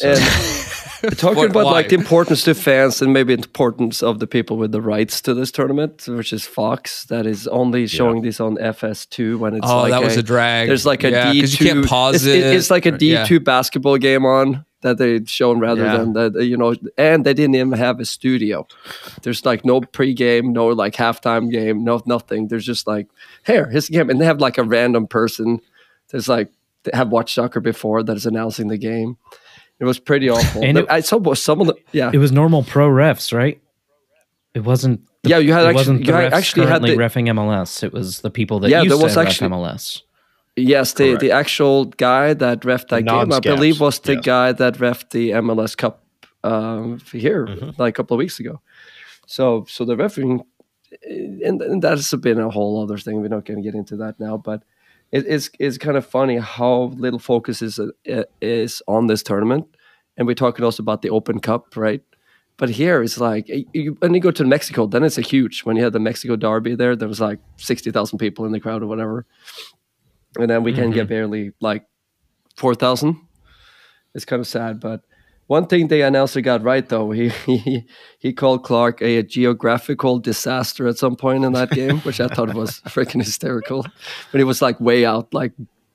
talking about like the importance to fans and maybe importance of the people with the rights to this tournament, which is Fox, that is only showing this on FS2 when it's that was a drag. There's like a D2. You can't pause it. It's like a D2 basketball game on that they've shown rather than that, and they didn't even have a studio. There's like no pregame, no like halftime game, nothing. There's just like, here's the game. And they have like a random person that's like, they have watched soccer before that is announcing the game. It was pretty awful. And I saw some of the It was normal pro refs, right? It wasn't. You had currently reffing MLS. It was the people that used to ref MLS. Yes, the actual guy that reffed that game, I believe, was the guy that reffed the MLS Cup here like a couple of weeks ago. So the refereeing, and that's been a whole other thing. We're not going to get into that now, but. It's kind of funny how little focus is on this tournament, and we're talking also about the Open Cup, right? But here it's like when you go to Mexico, then it's a huge. When you had the Mexico Derby there was like 60,000 people in the crowd or whatever, and then we can get barely like 4,000. It's kind of sad, but one thing the announcer got right though, he called Clark a geographical disaster at some point in that game, which I thought was freaking hysterical. But he was like way out, like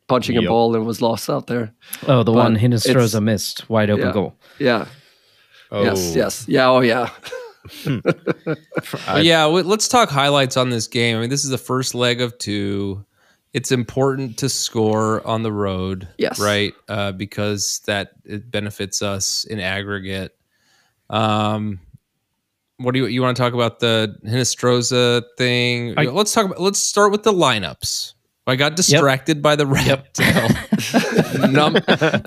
punching a ball and was lost out there. Oh, one Hinestroza missed, wide open goal. Yeah. Oh. Yes. Yeah. Oh yeah. Let's talk highlights on this game. I mean, this is the first leg of 2. It's important to score on the road, right? Because it benefits us in aggregate. What do you want to talk about the Hinestroza thing? Let's start with the lineups. I got distracted by the red tail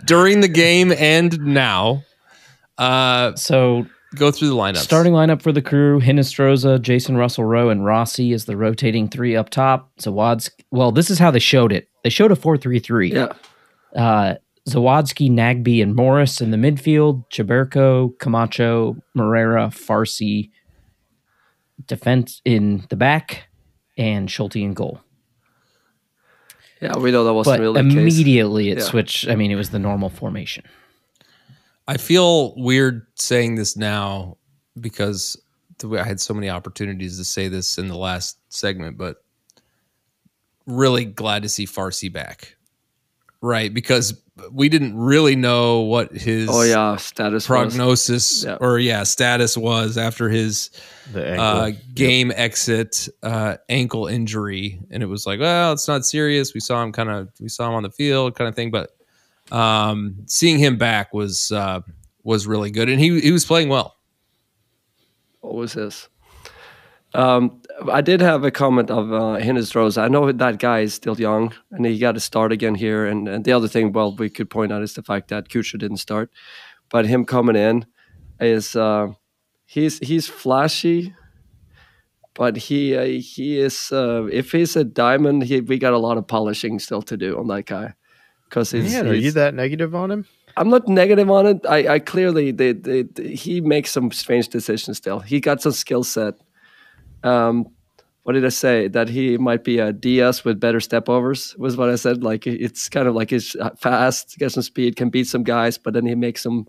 during the game and now. So go through the lineups. Starting lineup for the Crew: Hinestroza, Jason Russell-Rowe, and Rossi is the rotating 3 up top. Zawadzki. Well, this is how they showed it. They showed a 4-3-3. Yeah. Zawadzki, Nagbe, and Morris in the midfield. Chaberko, Camacho, Moreira, Farsi. Defense in the back, and Schulte in goal. Yeah, we know that wasn't really the case. Immediately it switched. I mean, it was the normal formation. I feel weird saying this now because I had so many opportunities to say this in the last segment, but really glad to see Farsi back. Right, because we didn't really know what his status prognosis status was after his game exit ankle injury, and it was like, well, it's not serious. We saw him on the field, kind of thing, but seeing him back was really good, and he was playing well. What was this? I did have a comment of Hinestroza. I know that guy is still young, and he got to start again here. And the other thing, we could point out is the fact that Kucha didn't start, but him coming in is he's flashy, but he is if he's a diamond, we got a lot of polishing still to do on that guy. Because are you that negative on him? I'm not negative on it. I clearly he makes some strange decisions still. He got some skill set. What did I say? That he might be a DS with better stepovers was what I said. Like it's kind of like he's fast, gets some speed, can beat some guys, but then he makes some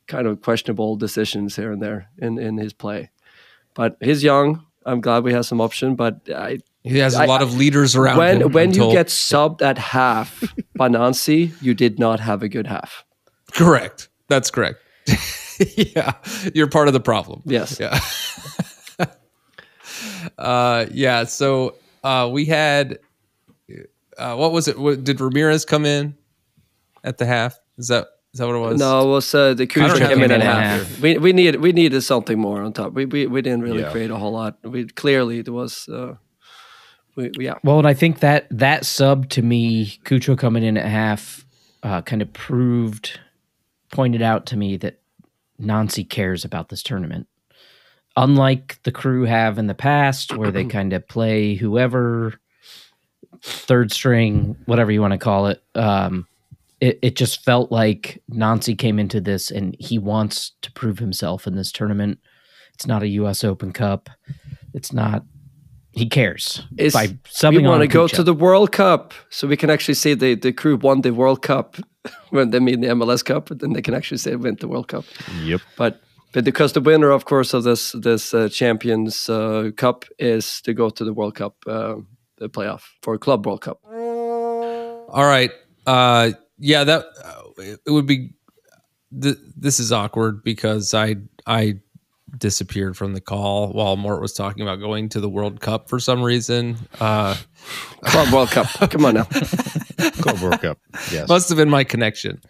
kind of questionable decisions here and there in his play. But he's young. I'm glad we have some option, but he has a lot of leaders around him. When you get subbed at half by Nancy, you did not have a good half. Correct. That's correct. Yeah, you're part of the problem. Yes. Yeah. So we had what was it? Did Ramirez come in at the half? Is that what it was? No, it was the Kucha came in at half. We needed something more on top. We didn't really create a whole lot. There was Well, and I think that sub to me, Kucha coming in at half, kind of pointed out to me that Nancy cares about this tournament. unlike the Crew have in the past, where they kind of play whoever, third string, whatever you want to call it. It just felt like Nancy came into this and he wants to prove himself in this tournament. It's not a U.S. Open Cup. It's not. He cares by subbing we want on to go Kucha. to the World Cup, so we can actually say the Crew won the World Cup when they mean the MLS Cup. Then they can actually say they went the World Cup. Yep. But because the winner, of course, of this Champions Cup is to go to the World Cup, the playoff for Club World Cup. All right. Yeah, that it would be. This is awkward because I disappeared from the call while Mort was talking about going to the World Cup for some reason. Club World Cup. Come on now. Club World Cup. Yes. Must have been my connection.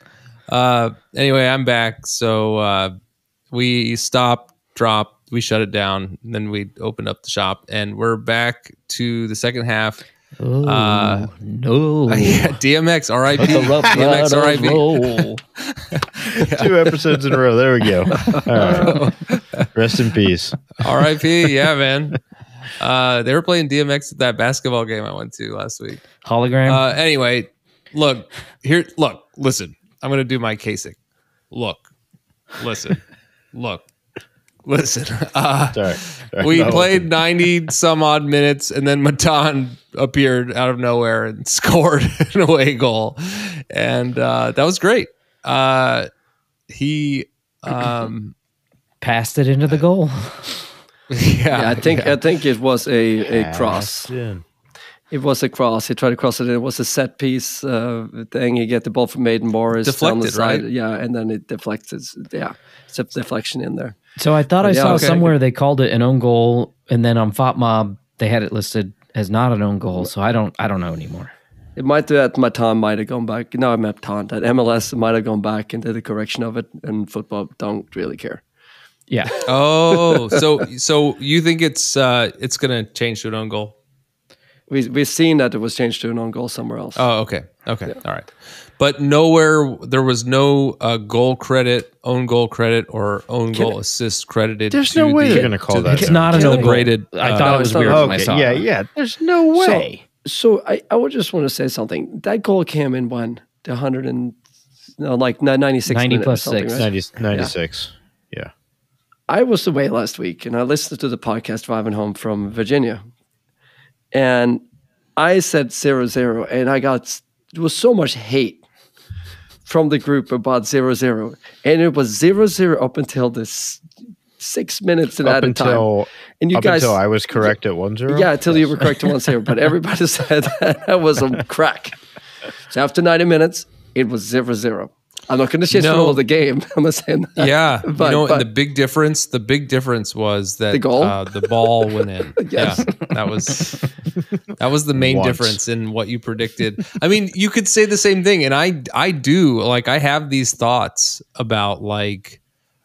Anyway, I'm back. So we stopped, dropped, we shut it down, and then we opened up the shop, and we're back to the second half. Oh, no. Yeah, DMX, RIP. DMX, RIP. 2 episodes in a row. There we go. All right. Rest in peace. RIP. Yeah, man. They were playing DMX at that basketball game I went to last week. Hologram. Anyway, look, listen. I'm going to do my casing. Listen. Sorry. We played 90 some odd minutes, and then Matan appeared out of nowhere and scored an away goal, and that was great. He Passed it into the goal. Yeah, I think it was a cross. It was a cross. He tried to cross it. It was a set piece thing. He get the ball from Maiden Morris down the Deflected, side. right? Yeah, and then it deflects. Yeah, it's a deflection in there. So I thought I Yeah, saw okay. somewhere they called it an own goal, and then on FOTMob they had it listed as not an own goal. So I don't know anymore. It might that Matan might have gone back. No, Matan. That MLS might have gone back and did a correction of it, and football don't really care. Yeah. Oh, so you think it's going to change to an own goal? We've seen that it was changed to an own goal somewhere else. Oh, okay. All right. But nowhere there was no goal credit, own goal credit, or own goal assist credited. There's to no way the- they're going to call that. It's not an own goal. celebrated, I thought no, it was it's not- weird when I Okay. saw Yeah. it. Yeah. There's no way. So I would just want to say something. That goal came in when the 100 and like 96 90 minutes plus or something, 6. right? 96. Yeah. I was away last week and I listened to the podcast driving home from Virginia, and I said 0-0, and there was so much hate from the group about 0-0, and it was 0-0 up until this 6 minutes in added time. And you guys, until I was correct at 1-0. yeah, until you were correct to 1-0, but everybody said that was a crack. So after 90 minutes, it was 0-0. I'm not going to change the rule of the game. I'm not saying that. Yeah, But- and but- the big difference was that The goal? the ball went in. Yes. Yeah, that was the main Once. difference in what you predicted. I mean, you could say the same thing, and I do, like, I have these thoughts about, like,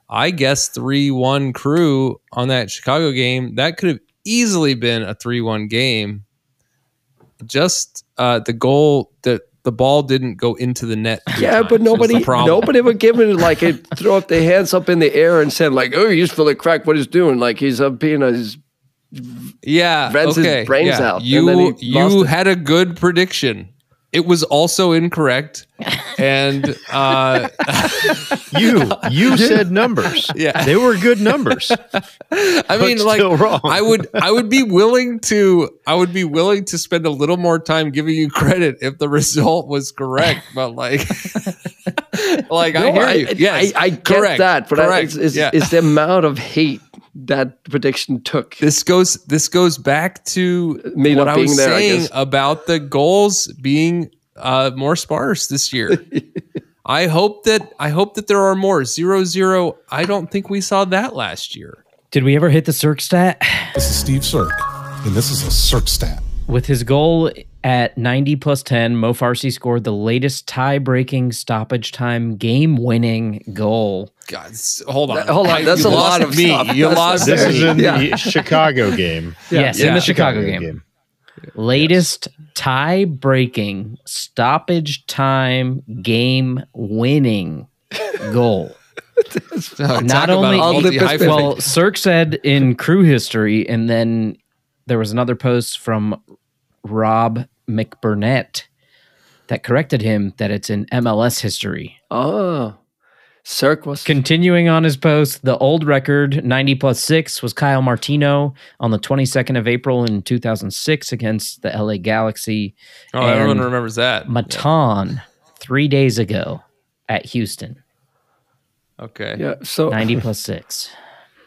I guess 3-1 Crew on that Chicago game, that could have easily been a 3-1 game. Just the goal that the ball didn't go into the net. 3 Yeah, times but was the problem. nobody would give it like it, throw up their hands up in the air and said like, "Oh, he's fully cracked what he's doing." Like he's being his Yeah, rents his okay. brains yeah. out, and then he lost You it. had a good prediction. It was also incorrect, and You said numbers. Yeah. They were good numbers. I mean, But like, still wrong. I would be willing to spend a little more time giving you credit if the result was correct. But like, I hear you. Yes, I get correct, that, but correct. it's the amount of hate that prediction took. This goes back to Me what not I being was there, I saying guess. about the goals being more sparse this year. I hope that there are more 0-0. I don't think we saw that last year. Did we ever hit the Cirque stat? This is Steve Cirque, and this is a Cirque stat. With his goal at 90 plus 10, Mo Farsi scored the latest tie-breaking stoppage time game-winning goal. God, hold on. Hold on, that's You a lot lost of me. stuff. You That's lost This me. is in Yeah. the Chicago game. Yes, in the Chicago game. Latest tie-breaking stoppage time game-winning goal. Not only hyphen. well, Cirque said in crew history, and then there was another post from Rob McBurnett that corrected him that it's in MLS history. Oh, Cirque was Continuing on his post, the old record 90+6 was Kyle Martino on the 22nd of April in 2006 against the LA Galaxy. Oh, everyone remembers that. Matan 3 days ago at Houston. Okay. Yeah, so 90+6.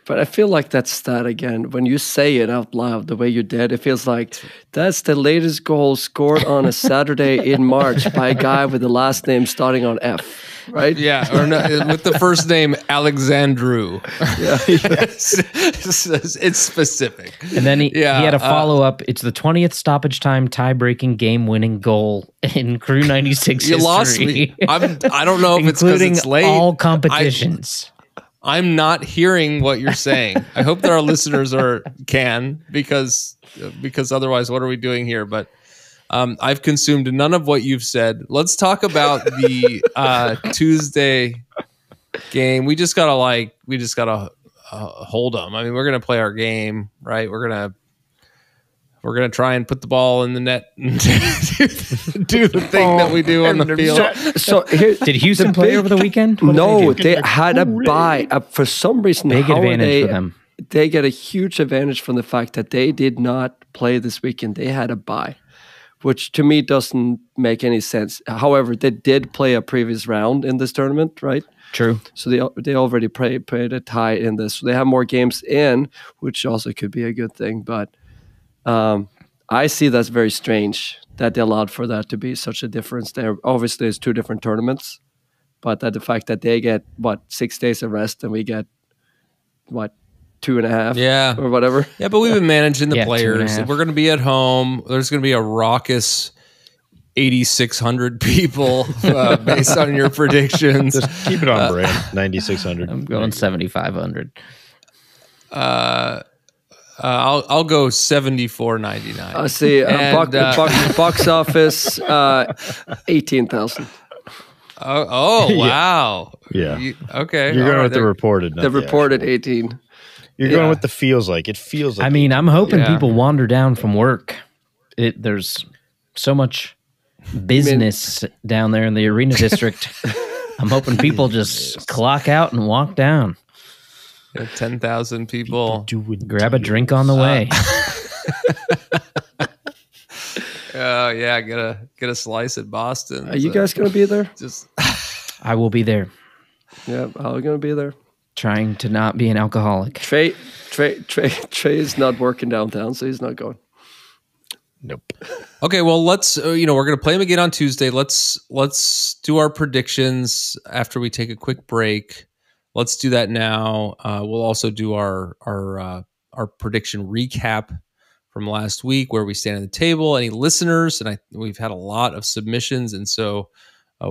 But I feel like that stat again, when you say it out loud the way you did, it feels like that's the latest goal scored on a Saturday in March by a guy with the last name starting on F, right? Yeah, or no, with the first name Alexandru. Yeah. It's specific. And then he had a follow-up. It's the 20th stoppage time tie-breaking game-winning goal in Crew 96 You history. lost me. I don't know if it's because including it's late. all competitions. I'm not hearing what you're saying. I hope that our listeners can because otherwise, what are we doing here? But I've consumed none of what you've said. Let's talk about the Tuesday game. We just gotta hold them. I mean, we're gonna play our game, right? We're gonna try and put the ball in the net and do the thing that we do on the field. So here, Did Houston play over the weekend? What no, did they they had a bye. For some reason, Big advantage for them. They get a huge advantage from the fact that they did not play this weekend. They had a bye, which to me doesn't make any sense. However, they did play a previous round in this tournament, right? True. So they already played a tie in this. So they have more games in, which also could be a good thing. But I see that's very strange that they allowed for that to be such a difference there. Obviously, it's two different tournaments, but that the fact that they get 6 days of rest and we get 2.5, or whatever. Yeah, but we've been managing the 2.5. players. We're going to be at home. There's going to be a raucous 8,600 people based on your predictions. Just keep it on brand. 9,600. I'm going 7,500. I'll go 74.99. I see. Box office 18,000. Oh wow! Yeah. Okay. You're going with the reported. The reported 18. You're going with the feels like. It feels like. I mean, I'm hoping people wander down from work. There's so much business down there in the arena district. I'm hoping people just clock out and walk down. 10,000 people. Grab a drink on the way. Yeah, get a slice at Boston. Are you guys going to be there? I will be there. Yeah, I'm going to be there. Trying to not be an alcoholic. Trey is not working downtown, so he's not going. Nope. Okay, well, let's we're going to play them again on Tuesday. Let's do our predictions after we take a quick break. Let's do that now. We'll also do our prediction recap from last week, where we stand at the table. Any listeners, and we've had a lot of submissions, and so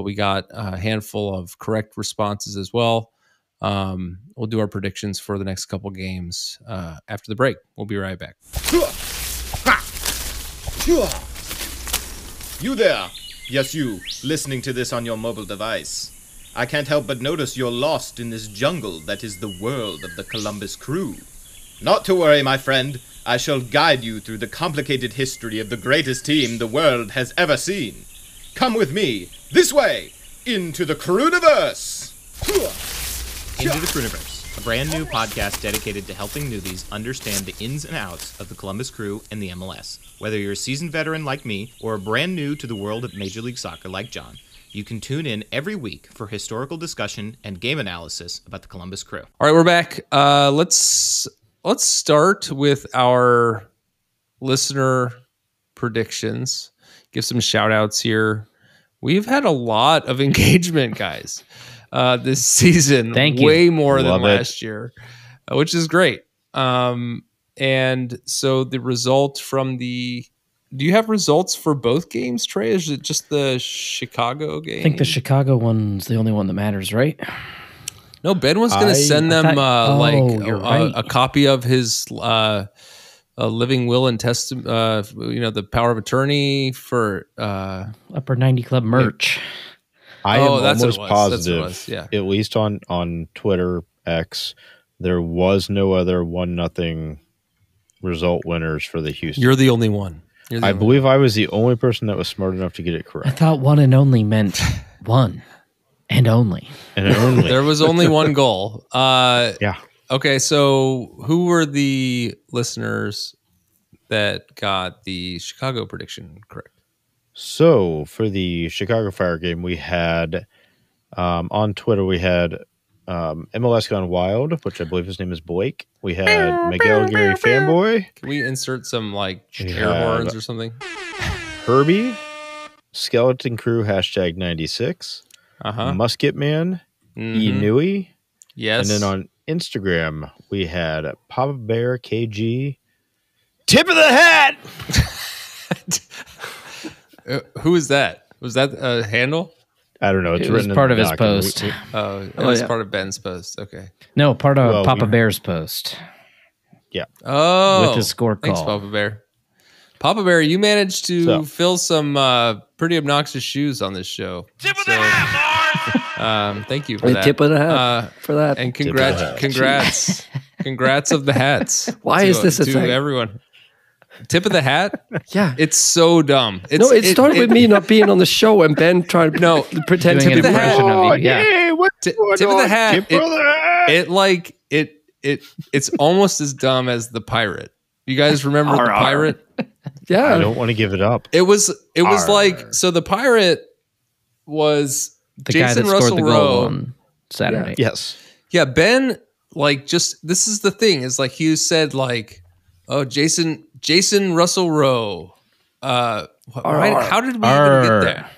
we got a handful of correct responses as well. We'll do our predictions for the next couple games after the break. We'll be right back. You there! Yes, you, listening to this on your mobile device. I can't help but notice you're lost in this jungle that is the world of the Columbus Crew. Not to worry, my friend. I shall guide you through the complicated history of the greatest team the world has ever seen. Come with me, this way, into the Crewniverse! Into the Crewniverse, a brand new podcast dedicated to helping newbies understand the ins and outs of the Columbus Crew and the MLS. Whether you're a seasoned veteran like me, or brand new to the world of Major League Soccer like John, you can tune in every week for historical discussion and game analysis about the Columbus Crew. All right, we're back. Let's start with our listener predictions. Give some shout outs here. We've had a lot of engagement, guys, this season. Thank you. Way more than Love last year, which is great. And so the result from do you have results for both games, Trey? Is it just the Chicago game? I think the Chicago one's the only one that matters, right? No, Ben was going to send them a copy of his living will and testament, the power of attorney for Upper 90 Club merch. I am that's what almost it was. positive, That's what it was. Yeah. at least on Twitter X, there was no other 1-0 result winners for the Houston. You're the only one. I believe I was the only person that was smart enough to get it I correct. thought one and only meant one and only. And only There was only one goal. yeah. Okay, so who were the listeners that got the Chicago prediction correct? So for the Chicago Fire game, we had on Twitter we had MLS Gone Wild, which I believe his name is Blake. We had Miguel Gary Fanboy. Can we insert some like We air had horns or something? Herbie, Skeleton Crew #96, Musket Man, Inui, Yes. and then on Instagram we had Papa Bear KG. Tip of the hat. Who is that? Was that a handle? I don't know. It's It was written part in of the his document. post. It was part of Ben's post. Okay. No, part of Well, Papa Bear's post. Oh, With the score thanks, call. Papa Bear. Papa Bear, you managed to So- fill some pretty obnoxious shoes on this show. Tip of the hat, Mars! Thank you for that. Tip of the hat for that. And Tip of the hat. congrats of the hats. Why is this a to thing? everyone? Tip of the hat? Yeah. It's so dumb. It started with me not being on the show and Ben trying to pretend Doing to an be impression of you. Yeah. Hey, what's Tip going of the on? hat. Tip of the hat. It's almost as dumb as the pirate. You guys remember the pirate? Yeah. I don't want to give it up. It was like, so the pirate was The guy Jason that Russell scored the Rowe. goal on Saturday. Yes. Yeah, Ben, like, just this is the thing, is like he said, like, oh, Jason Russell Rowe. How did we even get there?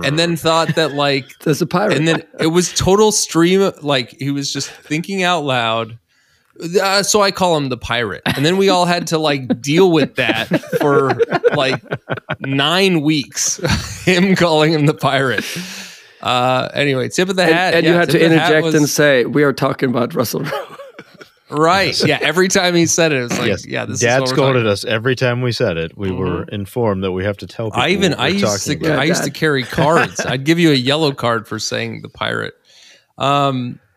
And then thought that, like, There's a pirate. and then it was total stream, like he was just thinking out loud. So I call him the pirate, and then we all had to like deal with that for like 9 weeks. Him calling him the pirate. Anyway, tip of the hat, and you had tip to of the hat interject was- and say, we are talking about Russell Rowe. right. Yeah, every time he said it, it was like, Yes. yeah, this Dad is what we're scolded talking us every time we said it. We were informed that we have to tell people. I used to about. I used to carry cards. I'd give you a yellow card for saying the pirate.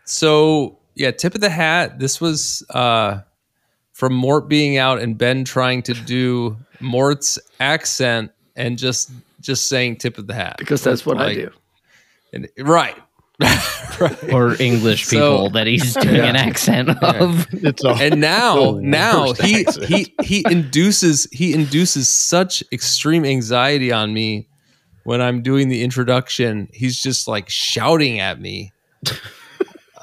So yeah, tip of the hat. This was from Mort being out and Ben trying to do Mort's accent and just saying tip of the hat. Because that's what I Like, do. And, right. Or English So- people that he's doing an accent of. It's all, And now worst he accent. he induces such extreme anxiety on me when I'm doing the introduction. He's just like shouting at me.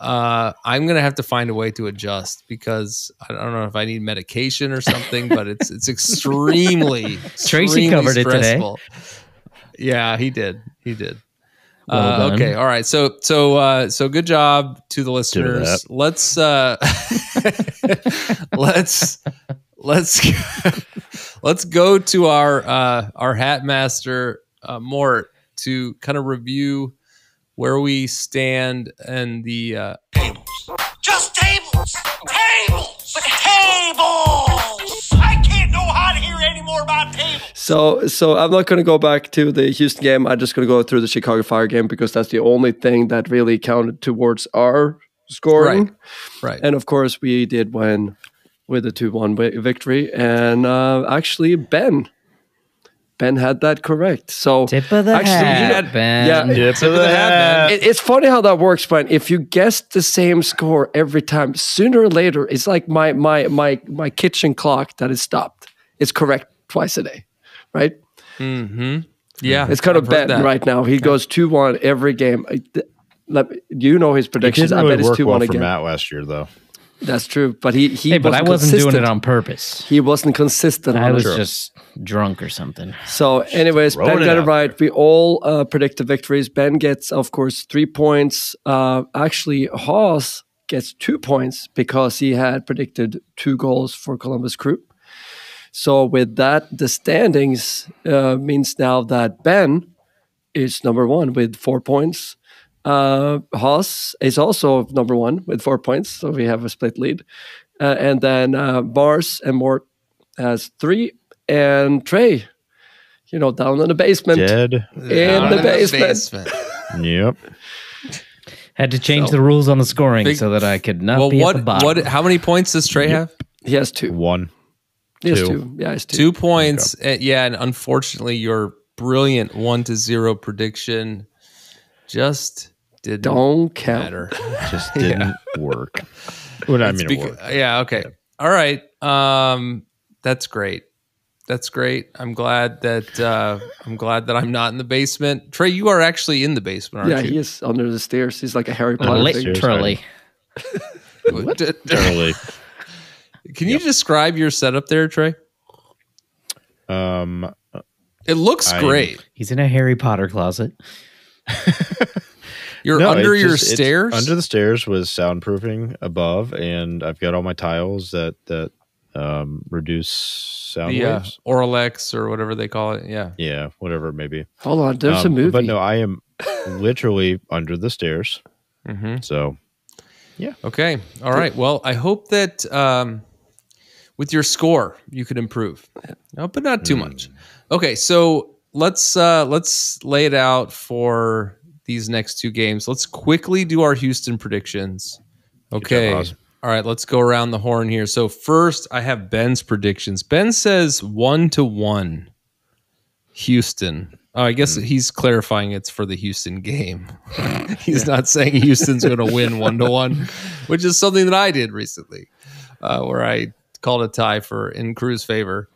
I'm gonna have to find a way to adjust because I don't know if I need medication or something, but it's extremely Tracy covered it today. stressful. Yeah, he did. Well done. Okay, all right. So good job to the listeners. Let's let's go to our hat master Mort to kind of review where we stand and the Just tables! Tables! Tables! I can't know how to hear any more about tables! So I'm not going to go back to the Houston game. I'm just going to go through the Chicago Fire game because that's the only thing that really counted towards our scoring. right. And of course, we did win with a 2-1 victory. And actually, Ben had that correct. So Tip of the actually, hat, Ben. Yeah, Tip of the hat. it's funny how that works, Ben. If you guess the same score every time, sooner or later, it's like my kitchen clock that is stopped. It's correct twice a day, right? Yeah, It's kind of I've heard Ben that. right now. He goes 2-1 every game. You know his It predictions. didn't I really bet it's work 2-1 well for again. Matt last year, though. That's true, but he Hey, but I wasn't doing consistent. it on purpose. He wasn't consistent. I on was it. just drunk or something. So, anyways, throwing Ben it got it out right. We all predict the victories. Ben gets, of course, 3 points. Actually, Haas gets 2 points because he had predicted 2 goals for Columbus Crew. So, with that, the standings means now that Ben is number 1 with 4 points. Haas is also number 1 with 4 points. So, we have a split lead. And then Bars and Mort has 3. And Trey, down in the basement. Dead. In the basement. Yep. Had to change the rules on the scoring so that I could not be at the bottom. How many points does Trey have? He has 2. 1. He has 2. Yeah, he has 2. 2 points. And unfortunately, your brilliant 1-0 prediction just didn't matter. Just didn't work. Well, I mean, it worked. Yeah. Okay. All right. That's great. That's great. I'm glad that I'm not in the basement. Trey, you are actually in the basement, aren't you? Yeah, he is under the stairs. He's like a Harry Potter. Literally. Literally. Can you describe your setup there, Trey? It looks great. He's in a Harry Potter closet. You're under your stairs? Under the stairs was soundproofing above, and I've got all my tiles that reduce sound waves. Oralex or whatever they call it. Yeah. Yeah, whatever it may be. Hold on, there's a movie. But no, I am literally under the stairs. Mm-hmm. So, yeah. Okay. All right. Well, I hope that with your score you could improve. No, but not too much. Okay, so let's lay it out for these next 2 games. Let's quickly do our Houston predictions. Okay. Good job, all right, let's go around the horn here. So first, I have Ben's predictions. Ben says 1-1 Houston. Oh, I guess he's clarifying it's for the Houston game. He's not saying Houston's going to win 1-1, which is something that I did recently, where I called a tie in Crew's favor.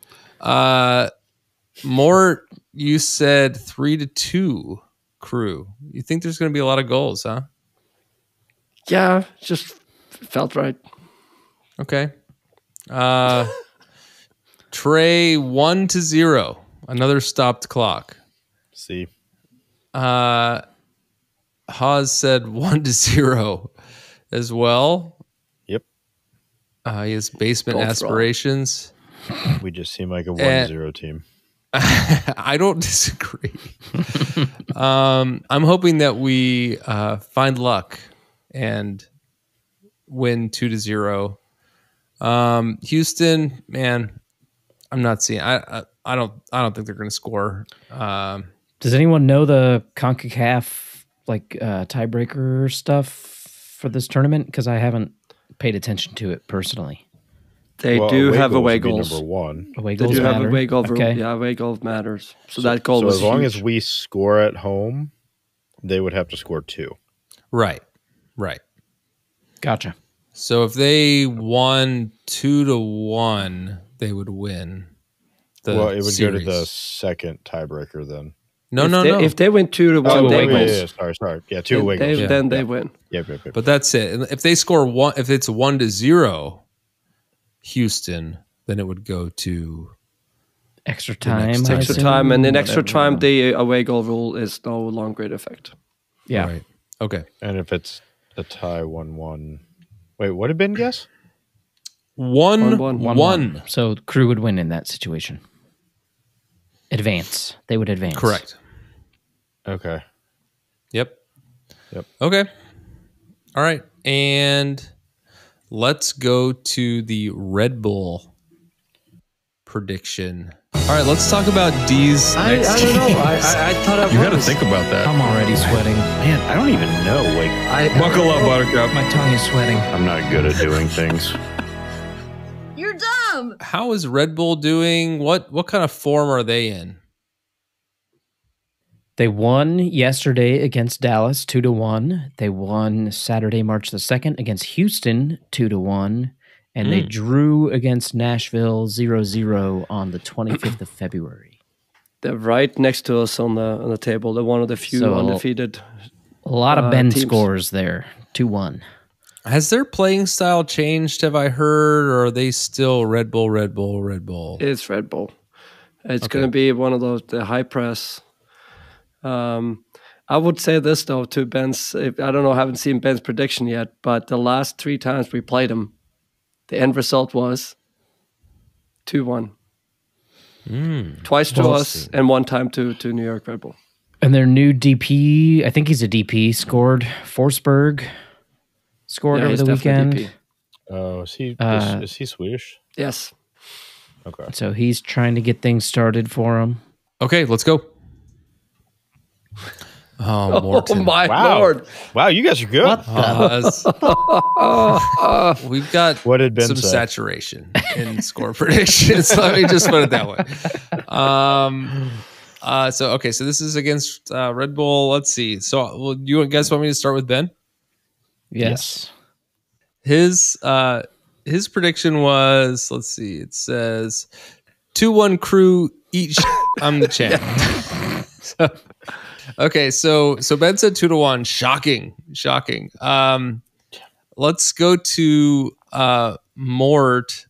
Mort, you said 3-2 Crew. You think there's going to be a lot of goals, huh? Yeah, just felt right. Okay. Trey 1-0. Another stopped clock. See. Haas said 1-0 as well. Yep. He has basement Both aspirations. We just seem like a 1-0 team. I don't disagree. I'm hoping that we find luck and win 2-0. Houston, man, I'm not seeing. I don't think they're going to score. Does anyone know the CONCACAF tiebreaker stuff for this tournament? Because I haven't paid attention to it personally. They do have away goals. Number 1. Away They goals do have matter? away goal. Okay. Yeah, away goal matters. So that goal So was as long huge. as we score at home, they would have to score 2. Right. Gotcha. So if they won 2-1, they would win. It would series. go to the second tiebreaker then. No. If they win 2-1, they win. Sorry. Yeah, 2 away goals. Then they win. Yep. But that's it. And if they score one, if it's 1-0, Houston, then it would go to Extra time. next I Extra assume? time, and in extra Whatever. time, the away goal rule is no longer in effect. Yeah. Right. Okay. And if it's a tie 1-1. Wait, what did Ben guess? 1-1. So Crew would win in that situation. Advance. They would advance. Correct. Okay. Yep. Okay. All right. And let's go to the Red Bull prediction. All right, let's talk about D's I next don't know. games. I thought I You got to was. think about that. I'm already sweating. Man, I don't even know. Buckle up, Buttercup. My tongue is sweating. I'm not good at doing things. You're dumb. How is Red Bull doing? What kind of form are they in? They won yesterday against Dallas 2-1. They won Saturday, March the 2nd against Houston 2-1. And they drew against Nashville 0-0 on the 25th of February. They're right next to us on the table. They're one of the few So, undefeated. A lot of Ben teams. scores there. 2-1. Has their playing style changed, have I heard, or are they still Red Bull? It's Red Bull. It's Okay. going to be one of those, the high press. I would say this, though, to Ben's. I don't know, I haven't seen Ben's prediction yet, but the last 3 times we played him, the end result was 2-1. Twice to us and 1 time to New York Red Bull. And their new DP, I think he's a DP, scored. Forsberg scored Yeah, over he's the definitely weekend. DP. Oh, is he Swedish? Yes. Okay. So he's trying to get things started for him. Okay, let's go. Oh, Morton. my Wow. lord! Wow, you guys are good. We've got What did Ben some say? saturation in score predictions. Let me just put it that way. So this is against Red Bull. Let's see. So, you guys want me to start with Ben? Yes. His prediction was, let's see, it says 2-1 Crew each. I'm the champ. So Ben said 2-1. Shocking. Let's go to Mort.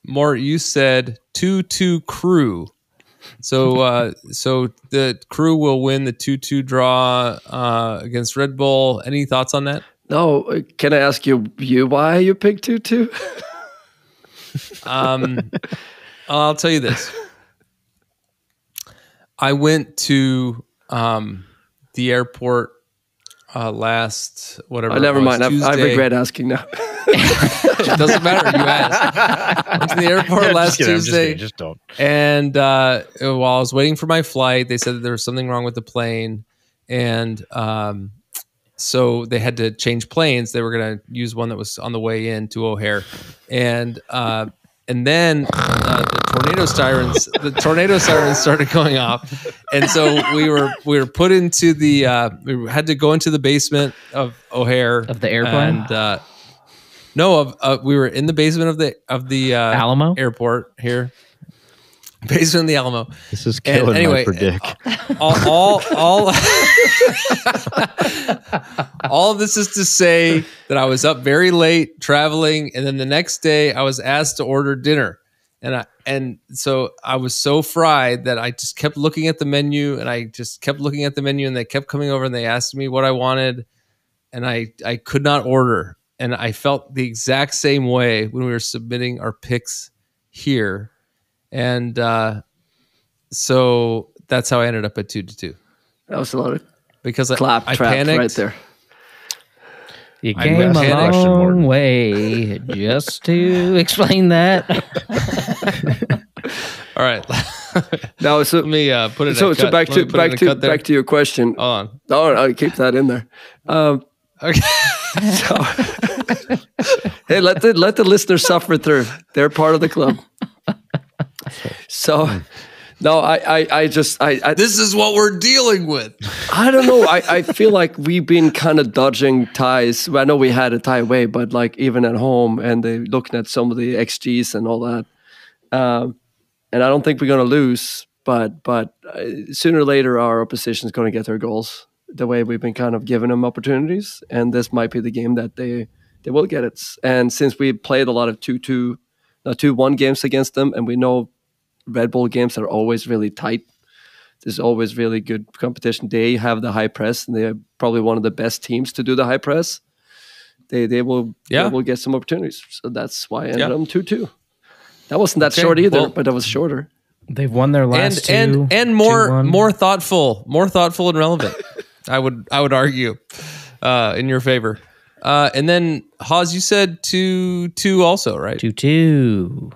Mort, you said 2-2 Crew. So the Crew will win the 2-2 draw against Red Bull. Any thoughts on that? No, can I ask you why you picked 2-2? I'll tell you this. I went to the airport last whatever. Never mind. I Tuesday. regret asking now. It doesn't matter. You asked. Went to the airport last Tuesday. Just don't. And while I was waiting for my flight, they said that there was something wrong with the plane, and so they had to change planes. They were going to use one that was on the way in to O'Hare, and then the tornado sirens started going off, and so we were put into the we had to go into the basement of O'Hare Of the airplane? and no, we were in the basement of the Alamo airport here. Basement in the Alamo. This is killing my predict. All of this is to say that I was up very late traveling, and then the next day I was asked to order dinner, and so I was so fried that I just kept looking at the menu, and they kept coming over and they asked me what I wanted, and I could not order, and I felt the exact same way when we were submitting our picks here. And so that's how I ended up at 2-2. That was a lot of because clap I trap panicked right there. You came a long way just to explain that. All right. Now, so let me put it. So back to your question. Hold on. No, I'll keep that in there. Okay. So, hey, let the listeners suffer through. They're part of the club. So, no, I this is what we're dealing with. I don't know. I feel like we've been kind of dodging ties. I know we had a tie away, but like even at home, and they looking at some of the XGs and all that. And I don't think we're going to lose, but sooner or later, our opposition is going to get their goals. The way we've been kind of giving them opportunities, and this might be the game that they will get it. And since we played a lot of 2-1 games against them, and we know Red Bull games are always really tight. There's always really good competition. They have the high press, and they're probably one of the best teams to do the high press. They will get some opportunities. So that's why I ended up 2-2. That wasn't that short either, but that was shorter. They've won their last two and more thoughtful and relevant. I would argue in your favor. And then Haas, you said 2-2 also, right? 2-2.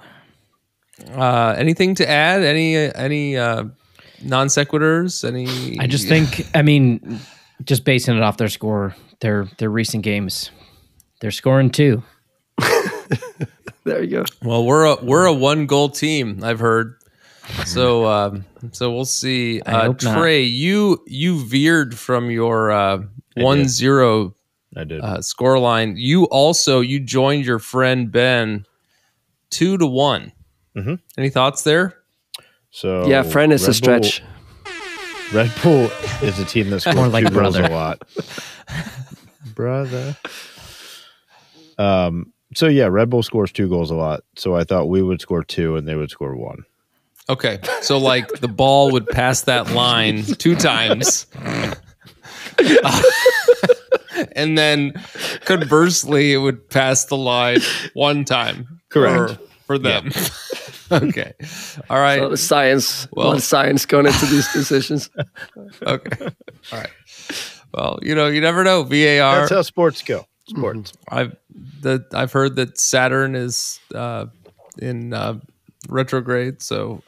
Anything to add? Any non sequiturs? I just think, just basing it off their score, their recent games, they're scoring 2. There you go. Well, we're a 1-goal team, I've heard. So we'll see. Trey, you veered from your 1-0 score line. You joined your friend Ben 2-1. Mm-hmm. Any thoughts there? So yeah, friend is a stretch. Red Bull is a team that scores more like 2 goals brother. a lot. Brother. So yeah, Red Bull scores 2 goals a lot. So I thought we would score 2 and they would score 1. Okay, so like the ball would pass that line 2 times. And then conversely, it would pass the line 1 time. Correct. For them. Yeah. Okay. All right. So the science. A lot of science going into these decisions. Okay. All right. Well, you never know. VAR. That's how sports go. Sports. I've heard that Saturn is in retrograde. So,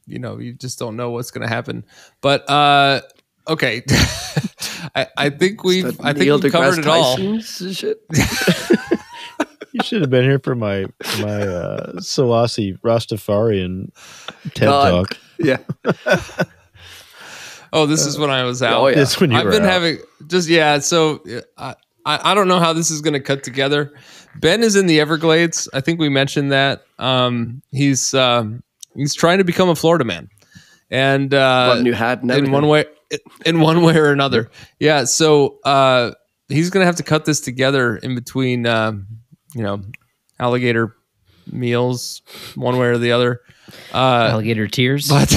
you just don't know what's going to happen. But okay, I think we've covered it all. Shit. You should have been here for my Selassie Rastafarian TED Talk. Yeah. Oh, this is when I was out. Oh, yeah. This when you I've were been out. having So I don't know how this is going to cut together. Ben is in the Everglades. I think we mentioned that. He's trying to become a Florida man, and Bought a new hat and in one way or another. Yeah. So he's going to have to cut this together in between, alligator meals, one way or the other. Alligator tears. But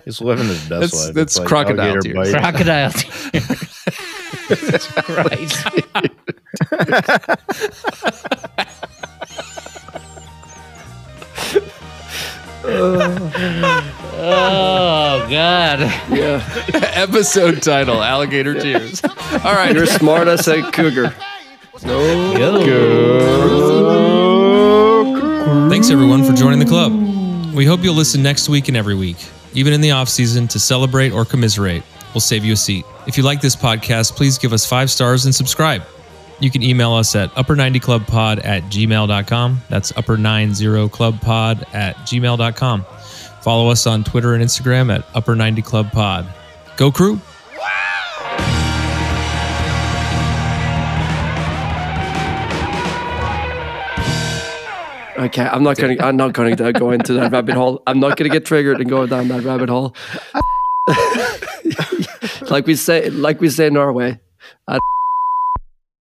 He's living his best life. That's It's crocodile alligator tears. bite. Crocodile tears. Christ. Oh God. Yeah. Episode title: Alligator tears. All right. You're smart as a cougar. Thanks everyone for joining the club. We hope you'll listen next week and every week, even in the off season, to celebrate or commiserate. We'll save you a seat. If you like this podcast, please give us 5 stars and subscribe. You can email us at upper90clubpod@gmail.com. That's upper90clubpod@gmail.com. Follow us on Twitter and Instagram at upper90clubpod. Go Crew! Okay, I'm not gonna go into that rabbit hole. I'm not gonna get triggered and go down that rabbit hole. like we say in Norway,